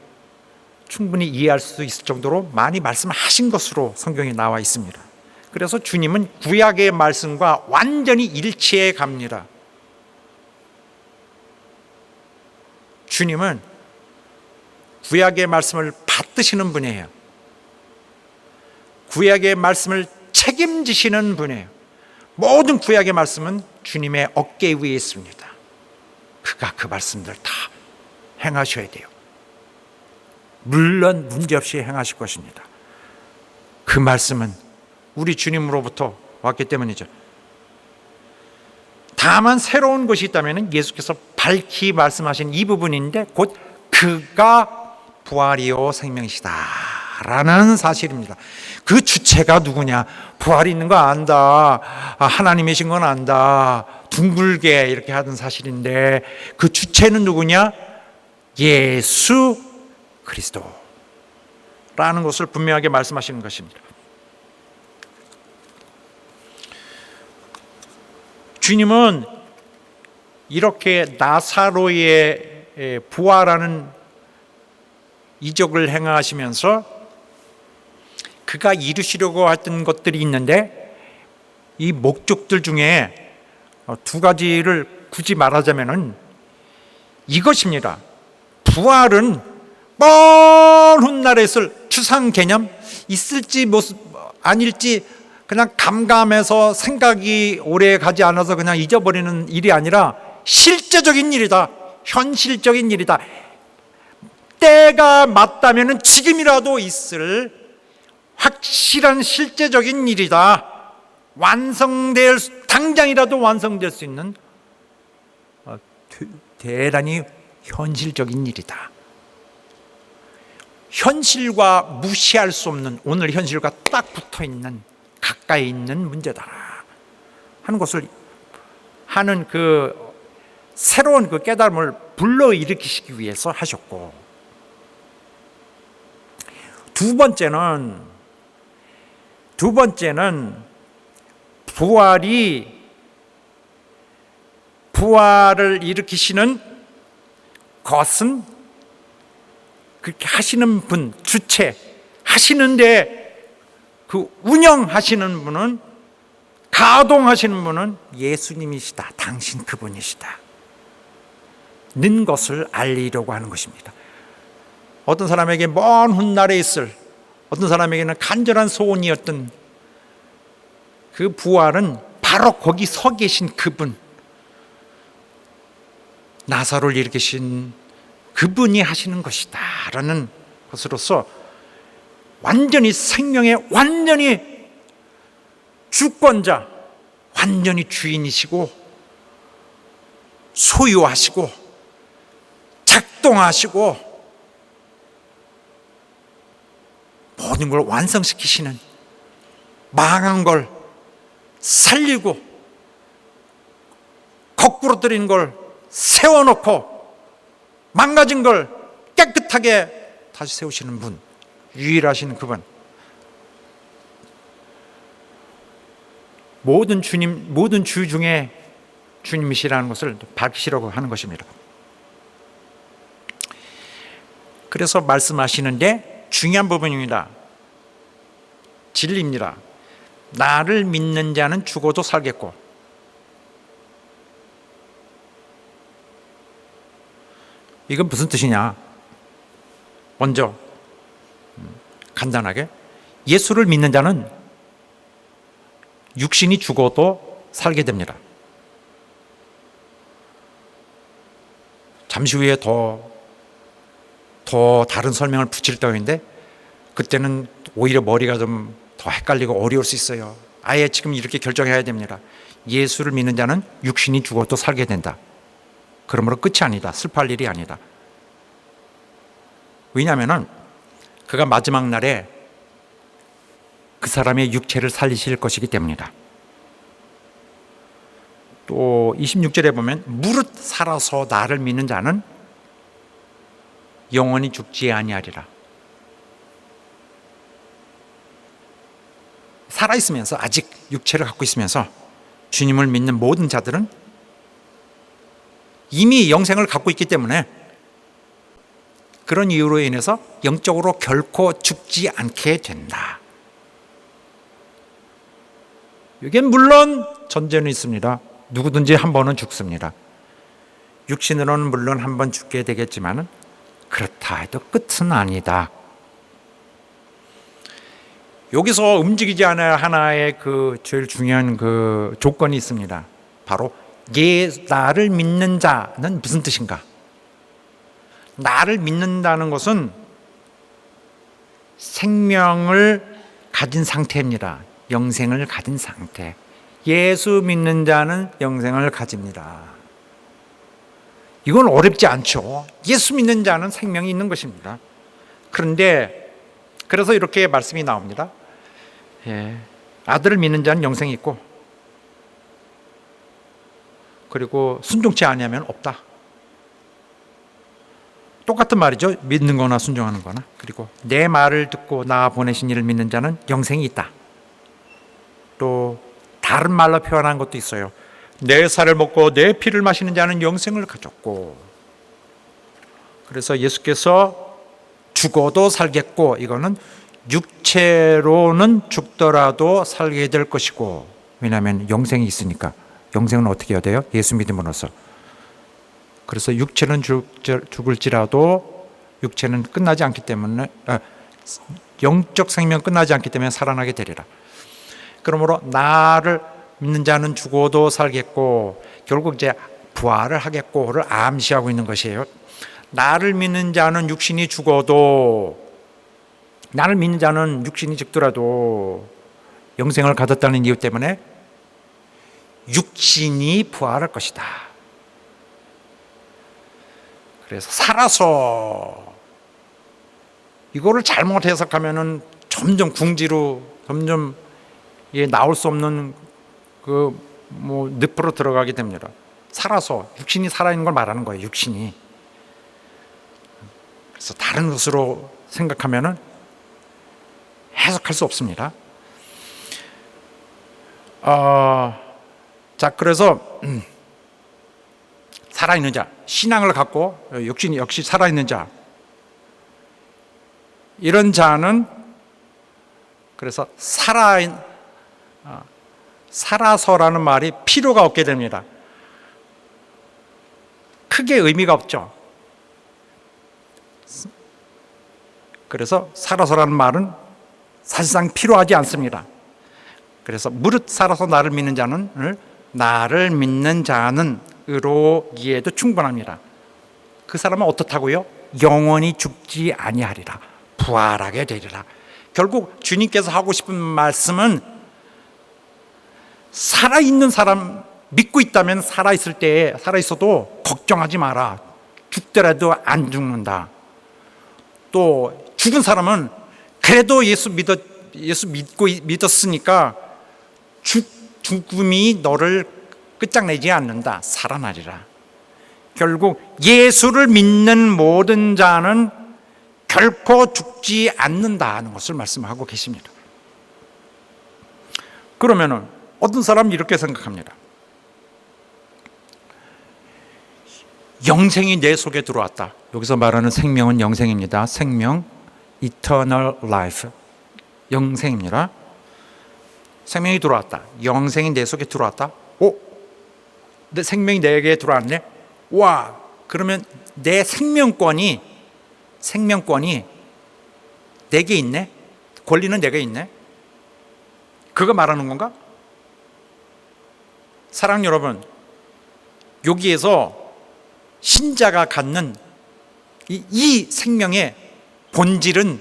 충분히 이해할 수 있을 정도로 많이 말씀하신 것으로 성경에 나와 있습니다. 그래서 주님은 구약의 말씀과 완전히 일치해 갑니다. 주님은 구약의 말씀을 받드시는 분이에요. 구약의 말씀을 책임지시는 분이에요. 모든 구약의 말씀은 주님의 어깨 위에 있습니다. 그가 그 말씀들 다 행하셔야 돼요. 물론 문제없이 행하실 것입니다. 그 말씀은 우리 주님으로부터 왔기 때문이죠. 다만 새로운 것이 있다면 예수께서 밝히 말씀하신 이 부분인데, 곧 그가 부활이요 생명이시다 라는 사실입니다. 그 주체가 누구냐? 부활이 있는 거 안다, 하나님이신 건 안다, 둥글게 이렇게 하던 사실인데, 그 주체는 누구냐? 예수 그리스도. 라는 것을 분명하게 말씀하시는 것입니다. 주님은 이렇게 나사로의 부활하는 이적을 행하시면서 그가 이루시려고 했던 것들이 있는데, 이 목적들 중에 두 가지를 굳이 말하자면은 이것입니다. 부활은 먼 훗날에 있을 추상 개념, 있을지 아닐지 그냥 감감해서 생각이 오래 가지 않아서 그냥 잊어버리는 일이 아니라 실제적인 일이다. 현실적인 일이다. 때가 맞다면 지금이라도 있을 확실한 실제적인 일이다. 당장이라도 완성될 수 있는 대단히 현실적인 일이다. 현실과 무시할 수 없는, 오늘 현실과 딱 붙어있는, 가까이 있는 문제다 하는 것을 하는 그 새로운 그 깨달음을 불러일으키시기 위해서 하셨고, 두 번째는 부활을 일으키시는 것은 그렇게 하시는 분, 주체 하시는데 그 운영하시는 분은, 가동하시는 분은 예수님이시다. 당신 그분이시다 는 것을 알리려고 하는 것입니다. 어떤 사람에게 먼 훗날에 있을, 어떤 사람에게는 간절한 소원이었던 그 부활은 바로 거기 서 계신 그분, 나사로를 일으키신 그분이 하시는 것이다 라는 것으로서 완전히 생명의 완전히 주권자, 완전히 주인이시고 소유하시고 작동하시고 모든 걸 완성시키시는, 망한 걸 살리고 거꾸로 들인 걸 세워놓고 망가진 걸 깨끗하게 다시 세우시는 분, 유일하신 그분, 모든 주 중에 주님이시라는 것을 밝히시려고 하는 것입니다. 그래서 말씀하시는데 중요한 부분입니다. 진리입니다. 나를 믿는 자는 죽어도 살겠고, 이건 무슨 뜻이냐? 먼저 간단하게, 예수를 믿는 자는 육신이 죽어도 살게 됩니다. 잠시 후에 더 다른 설명을 붙일 때인데, 그때는 오히려 머리가 좀 더 헷갈리고 어려울 수 있어요. 아예 지금 이렇게 결정해야 됩니다. 예수를 믿는 자는 육신이 죽어도 살게 된다. 그러므로 끝이 아니다. 슬퍼할 일이 아니다. 왜냐하면 그가 마지막 날에 그 사람의 육체를 살리실 것이기 때문이다. 또 26절에 보면 무릇 살아서 나를 믿는 자는 영원히 죽지 아니하리라. 살아있으면서, 아직 육체를 갖고 있으면서 주님을 믿는 모든 자들은 이미 영생을 갖고 있기 때문에 그런 이유로 인해서 영적으로 결코 죽지 않게 된다. 이게 물론 전제는 있습니다. 누구든지 한 번은 죽습니다. 육신으로는 물론 한 번 죽게 되겠지만 그렇다 해도 끝은 아니다. 여기서 움직이지 않을 하나의 그 제일 중요한 그 조건이 있습니다. 바로 나를 믿는 자는 무슨 뜻인가? 나를 믿는다는 것은 생명을 가진 상태입니다. 영생을 가진 상태. 예수 믿는 자는 영생을 가집니다. 이건 어렵지 않죠. 예수 믿는 자는 생명이 있는 것입니다. 그런데 그래서 이렇게 말씀이 나옵니다. 아들을 믿는 자는 영생이 있고, 그리고 순종치 아니하면 없다. 똑같은 말이죠. 믿는 거나 순종하는 거나. 그리고 내 말을 듣고 나 보내신 이를 믿는 자는 영생이 있다. 또 다른 말로 표현한 것도 있어요. 내 살을 먹고 내 피를 마시는 자는 영생을 가졌고. 그래서 예수께서 죽어도 살겠고, 이거는 육체로는 죽더라도 살게 될 것이고, 왜냐하면 영생이 있으니까. 영생은 어떻게 해야 돼요? 예수 믿음으로써. 그래서 육체는 죽을지라도 육체는 끝나지 않기 때문에, 영적 생명 끝나지 않기 때문에 살아나게 되리라. 그러므로 나를 믿는 자는 죽어도 살겠고, 결국 이제 부활을 하겠고를 암시하고 있는 것이에요. 나를 믿는 자는 육신이 죽어도, 나를 믿는 자는 육신이 죽더라도 영생을 가졌다는 이유 때문에 육신이 부활할 것이다. 그래서 살아서, 이거를 잘못 해석하면은 점점 궁지로, 점점 나올 수 없는 늪으로 들어가게 됩니다. 살아서, 육신이 살아있는 걸 말하는 거예요. 육신이. 그래서 다른 것으로 생각하면은 해석할 수 없습니다. 자, 그래서 살아있는 자, 신앙을 갖고 육신이 역시 살아있는 자, 이런 자는 그래서 살아서라는 말이 필요가 없게 됩니다. 크게 의미가 없죠. 그래서 살아서라는 말은 사실상 필요하지 않습니다. 그래서 무릇 살아서 나를 믿는 자는, 나를 믿는 자는 으로 이해해도 충분합니다. 그 사람은 어떻다고요? 영원히 죽지 아니하리라, 부활하게 되리라. 결국 주님께서 하고 싶은 말씀은, 살아있는 사람, 믿고 있다면 살아있어도 걱정하지 마라. 죽더라도 안 죽는다. 또 죽은 사람은 그래도 예수 믿었으니까 죽음이 너를 끝장내지 않는다. 살아나리라. 결국 예수를 믿는 모든 자는 결코 죽지 않는다는 것을 말씀하고 계십니다. 그러면은 어떤 사람은 이렇게 생각합니다. 영생이 내 속에 들어왔다. 여기서 말하는 생명은 영생입니다. 생명, eternal life, 영생입니다. 생명이 들어왔다. 영생이 내 속에 들어왔다. 오, 내 생명이 내게 들어왔네. 와, 그러면 내 생명권이 내게 있네. 권리는 내게 있네. 그거 말하는 건가? 사랑 여러분, 여기에서 신자가 갖는 이 생명의 본질은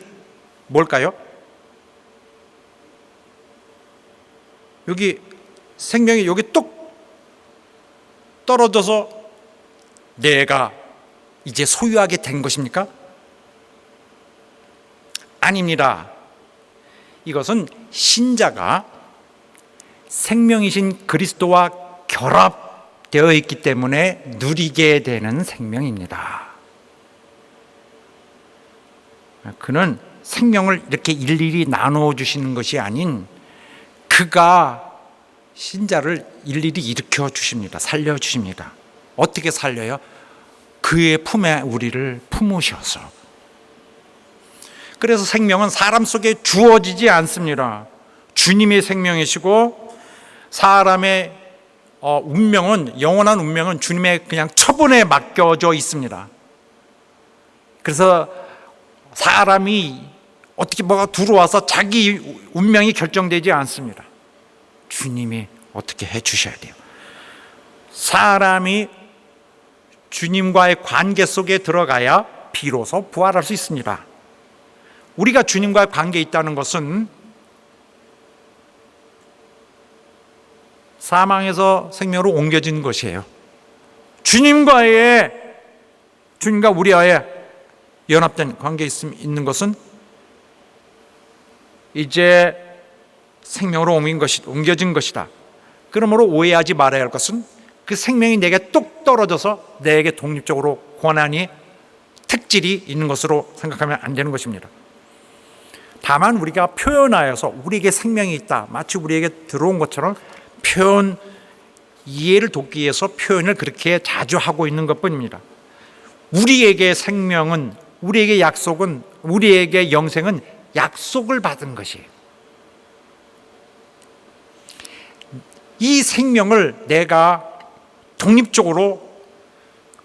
뭘까요? 여기 생명이 여기 뚝 떨어져서 내가 이제 소유하게 된 것입니까? 아닙니다. 이것은 신자가 생명이신 그리스도와 결합되어 있기 때문에 누리게 되는 생명입니다. 그는 생명을 이렇게 일일이 나누어 주시는 것이 아닌, 그가 신자를 일일이 일으켜 주십니다. 살려 주십니다. 어떻게 살려요? 그의 품에 우리를 품으셔서. 그래서 생명은 사람 속에 주어지지 않습니다. 주님의 생명이시고, 사람의 운명은, 영원한 운명은 주님의 그냥 처분에 맡겨져 있습니다. 그래서 사람이 어떻게 뭐가 들어와서 자기 운명이 결정되지 않습니다. 주님이 어떻게 해 주셔야 돼요. 사람이 주님과의 관계 속에 들어가야 비로소 부활할 수 있습니다. 우리가 주님과의 관계에 있다는 것은 사망에서 생명으로 옮겨진 것이에요. 주님과 우리와의 연합된 관계에 있는 것은 이제 생명으로 옮겨진 것이다. 그러므로 오해하지 말아야 할 것은, 그 생명이 내게 뚝 떨어져서 내게 독립적으로 권한이 특질이 있는 것으로 생각하면 안 되는 것입니다. 다만 우리가 표현하여서 우리에게 생명이 있다, 마치 우리에게 들어온 것처럼 표현, 이해를 돕기 위해서 표현을 그렇게 자주 하고 있는 것뿐입니다. 우리에게 생명은, 우리에게 약속은, 우리에게 영생은 약속을 받은 것이에요. 이 생명을 내가 독립적으로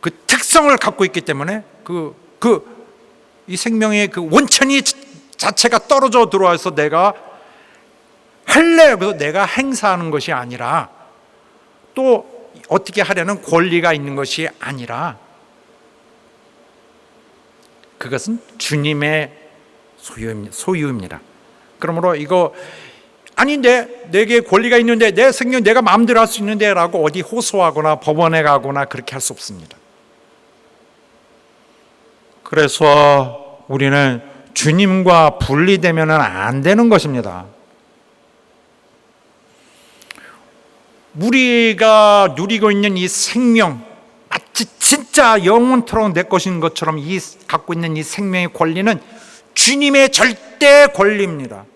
그 특성을 갖고 있기 때문에 이 생명의 그 원천이 자체가 떨어져 들어와서 내가 할래 그래서 내가 행사하는 것이 아니라, 또 어떻게 하려는 권리가 있는 것이 아니라, 그것은 주님의 소유입니다. 그러므로 이거 아닌데, 내게 권리가 있는데, 내 생명 내가 마음대로 할 수 있는데 라고 어디 호소하거나 법원에 가거나 그렇게 할 수 없습니다. 그래서 우리는 주님과 분리되면 안 되는 것입니다. 우리가 누리고 있는 이 생명, 마치 진짜 영원토록 내 것인 것처럼 갖고 있는 이 생명의 권리는 주님의 절대 권리입니다.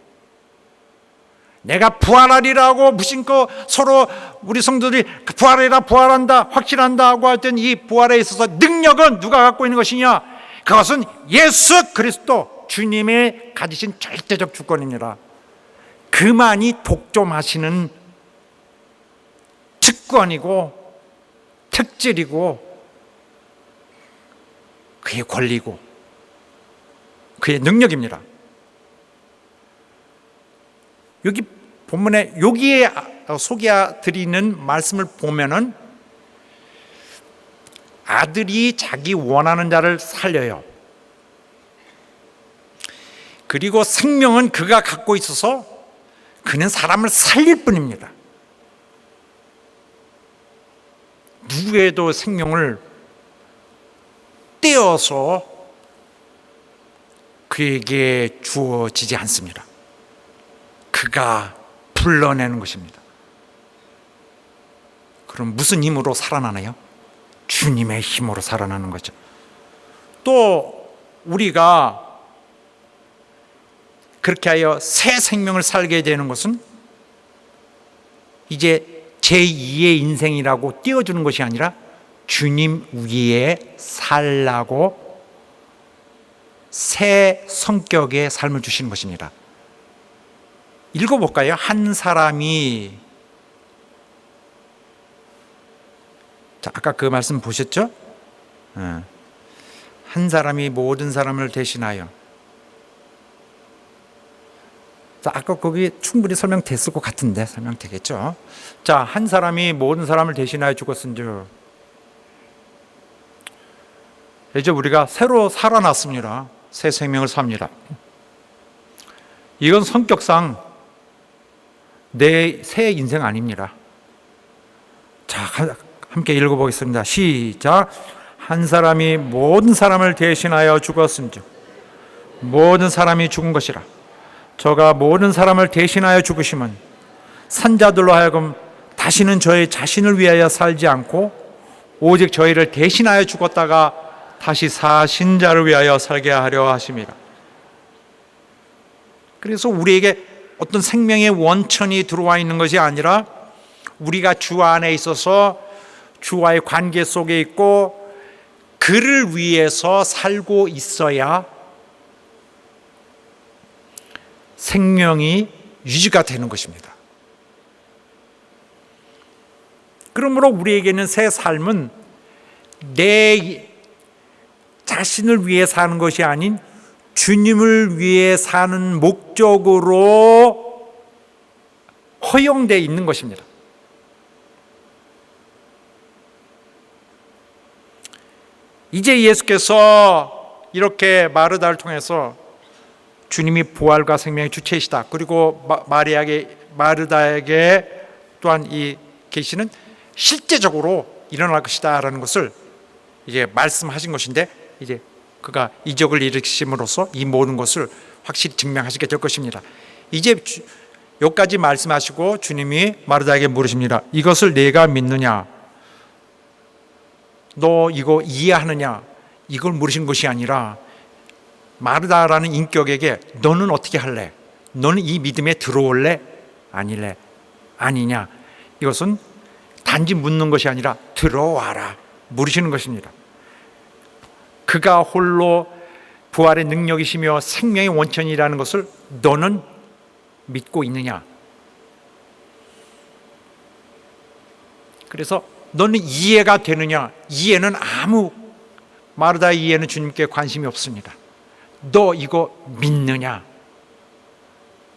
내가 부활하리라고 무심코 서로 우리 성도들이 부활해라, 부활한다, 확실한다 하고 할 땐 이 부활에 있어서 능력은 누가 갖고 있는 것이냐? 그것은 예수 그리스도 주님의 가지신 절대적 주권입니다. 그만이 독점하시는 특권이고 특질이고 그의 권리고 그의 능력입니다. 여기 본문에 여기에 소개해드리는 말씀을 보면은 아들이 자기 원하는 자를 살려요. 그리고 생명은 그가 갖고 있어서 그는 사람을 살릴 뿐입니다. 누구에도 생명을 떼어서 그에게 주어지지 않습니다. 그가 불러내는 것입니다. 그럼 무슨 힘으로 살아나나요? 주님의 힘으로 살아나는 거죠. 또 우리가 그렇게 하여 새 생명을 살게 되는 것은 이제 제2의 인생이라고 띄워주는 것이 아니라 주님 위에 살라고 새 성격의 삶을 주시는 것입니다. 읽어볼까요? 한 사람이, 자, 아까 그 말씀 보셨죠? 한 사람이 모든 사람을 대신하여. 자, 아까 거기 충분히 설명됐을 것 같은데 설명되겠죠? 자, 한 사람이 모든 사람을 대신하여 죽었은즉 이제 우리가 새로 살아났습니다. 새 생명을 삽니다. 이건 성격상 내 새 인생 아닙니다. 자, 함께 읽어보겠습니다. 시작. 한 사람이 모든 사람을 대신하여 죽었은즉 모든 사람이 죽은 것이라. 저가 모든 사람을 대신하여 죽으심은 산자들로 하여금 다시는 저의 자신을 위하여 살지 않고 오직 저희를 대신하여 죽었다가 다시 사신 자를 위하여 살게 하려 하심이라. 그래서 우리에게 어떤 생명의 원천이 들어와 있는 것이 아니라 우리가 주 안에 있어서 주와의 관계 속에 있고 그를 위해서 살고 있어야 생명이 유지가 되는 것입니다. 그러므로 우리에게는 새 삶은 내 자신을 위해 사는 것이 아닌 주님을 위해 사는 목적으로 허용되어 있는 것입니다. 이제 예수께서 이렇게 마르다를 통해서 주님이 부활과 생명의 주체이시다. 그리고 마르다에게 또한 이 계시는 실제적으로 일어날 것이다라는 것을 이제 말씀하신 것인데, 이제 그가 이적을 일으키심으로써 이 모든 것을 확실히 증명하시게 될 것입니다. 이제 여기까지 말씀하시고 주님이 마르다에게 물으십니다. 이것을 내가 믿느냐? 너 이거 이해하느냐? 이걸 물으신 것이 아니라 마르다라는 인격에게 너는 어떻게 할래? 너는 이 믿음에 들어올래? 아닐래? 아니냐? 이것은 단지 묻는 것이 아니라 들어와라 물으시는 것입니다. 그가 홀로 부활의 능력이시며 생명의 원천이라는 것을 너는 믿고 있느냐? 그래서 너는 이해가 되느냐? 이해는 마르다의 이해는 주님께 관심이 없습니다. 너 이거 믿느냐?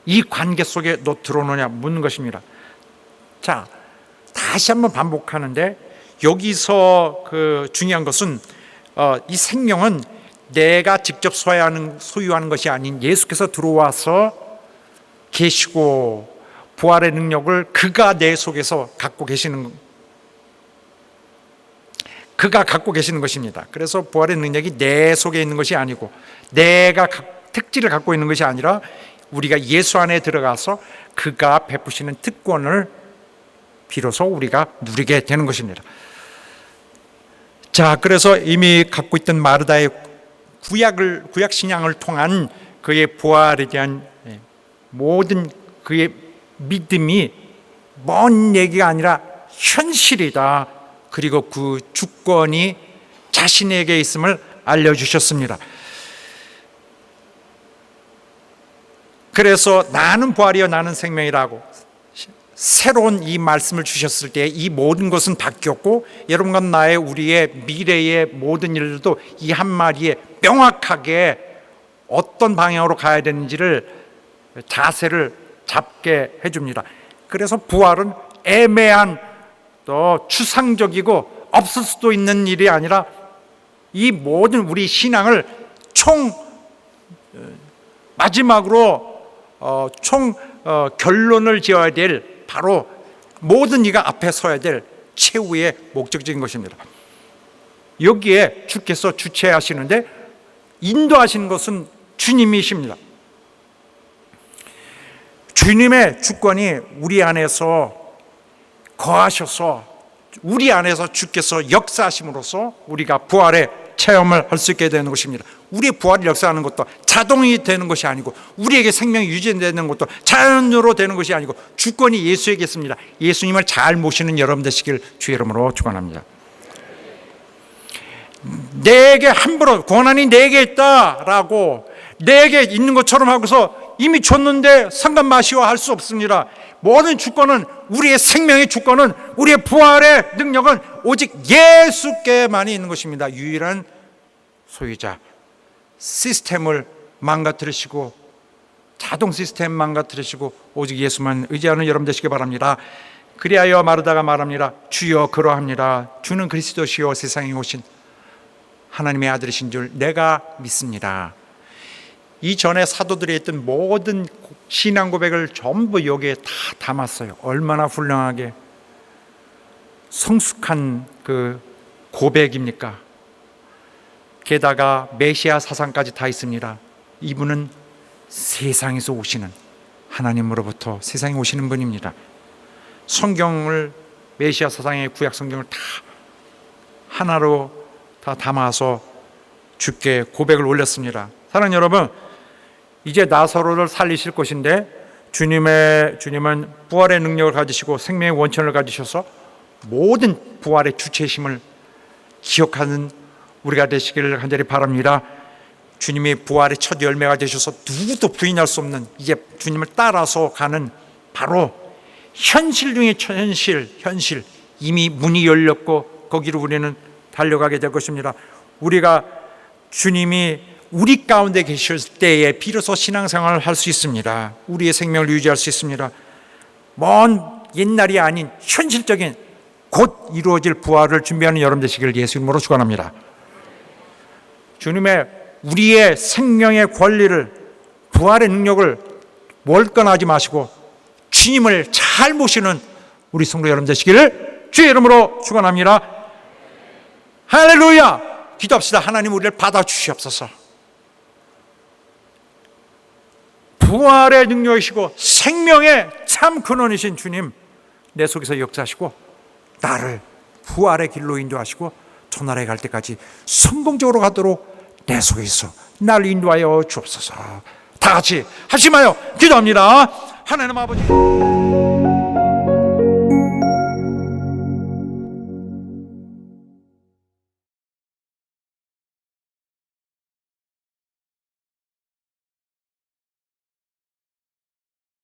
이 관계 속에 너 들어오느냐 묻는 것입니다. 자, 다시 한번 반복하는데 여기서 중요한 것은 이 생명은 내가 직접 소유하는 것이 아닌 예수께서 들어와서 계시고 부활의 능력을 그가 내 속에서 갖고 계시는 것입니다. 그래서 부활의 능력이 내 속에 있는 것이 아니고 내가 특질을 갖고 있는 것이 아니라 우리가 예수 안에 들어가서 그가 베푸시는 특권을 비로소 우리가 누리게 되는 것입니다. 자, 그래서 이미 갖고 있던 마르다의 구약 신앙을 통한 그의 부활에 대한 모든 그의 믿음이 먼 얘기가 아니라 현실이다. 그리고 그 주권이 자신에게 있음을 알려주셨습니다. 그래서 나는 부활이요 나는 생명이라고 새로운 이 말씀을 주셨을 때 이 모든 것은 바뀌었고 여러분과 나의 우리의 미래의 모든 일들도 이 한마디에 명확하게 어떤 방향으로 가야 되는지를 자세를 잡게 해줍니다. 그래서 부활은 애매한 또 추상적이고 없을 수도 있는 일이 아니라 이 모든 우리 신앙을 마지막으로 결론을 지어야 될 바로 모든 이가 앞에 서야 될 최후의 목적적인 것입니다. 여기에 주께서 주체하시는데 인도하시는 것은 주님이십니다. 주님의 주권이 우리 안에서 거하셔서 우리 안에서 주께서 역사하심으로써 우리가 부활의 체험을 할 수 있게 되는 것입니다. 우리의 부활을 역사하는 것도 자동이 되는 것이 아니고 우리에게 생명이 유지되는 것도 자연으로 되는 것이 아니고 주권이 예수에게 있습니다. 예수님을 잘 모시는 여러분 되시길 주의 이름으로 축원합니다. 내게 함부로 권한이 내게 있다라고 내게 있는 것처럼 하고서 이미 줬는데 상관 마시오 할 수 없습니다. 모든 주권은 우리의 생명의 주권은 우리의 부활의 능력은 오직 예수께만이 있는 것입니다. 유일한 소유자. 시스템을 망가뜨리시고 자동 시스템 망가뜨리시고 오직 예수만 의지하는 여러분 되시기 바랍니다. 그리하여 마르다가 말합니다. 주여 그러합니다. 주는 그리스도시요 세상에 오신 하나님의 아들이신 줄 내가 믿습니다. 이전에 사도들이 했던 모든 신앙 고백을 전부 여기에 다 담았어요. 얼마나 훌륭하게 성숙한 그 고백입니까? 게다가 메시아 사상까지 다 있습니다. 이분은 세상에서 오시는 하나님으로부터 세상에 오시는 분입니다. 성경을 메시아 사상의 구약 성경을 다 하나로 다 담아서 주께 고백을 올렸습니다. 사랑하는 여러분, 이제 나사로를 살리실 것인데 주님은 부활의 능력을 가지시고 생명의 원천을 가지셔서 모든 부활의 주체심을 기억하는 우리가 되시기를 간절히 바랍니다. 주님이 부활의 첫 열매가 되셔서 누구도 부인할 수 없는 이제 주님을 따라서 가는 바로 현실 중에 현실 이미 문이 열렸고 거기로 우리는 달려가게 될 것입니다. 우리가 주님이 우리 가운데 계실 때에 비로소 신앙생활을 할 수 있습니다. 우리의 생명을 유지할 수 있습니다. 먼 옛날이 아닌 현실적인 곧 이루어질 부활을 준비하는 여러분 되시기를 예수 이름으로 축원합니다. 주님의 우리의 생명의 권리를 부활의 능력을 월권하지 마시고 주님을 잘 모시는 우리 성도 여러분 되시기를 주의 이름으로 축원합니다. 할렐루야! 기도합시다. 하나님 우리를 받아주시옵소서. 부활의 능력이시고 생명의 참 근원이신 주님, 내 속에서 역사하시고 나를 부활의 길로 인도하시고 초나라에 갈 때까지 성공적으로 가도록 내 속에서 날 인도하여 주옵소서. 다 같이 하시마요 기도합니다. 하나님 아버지,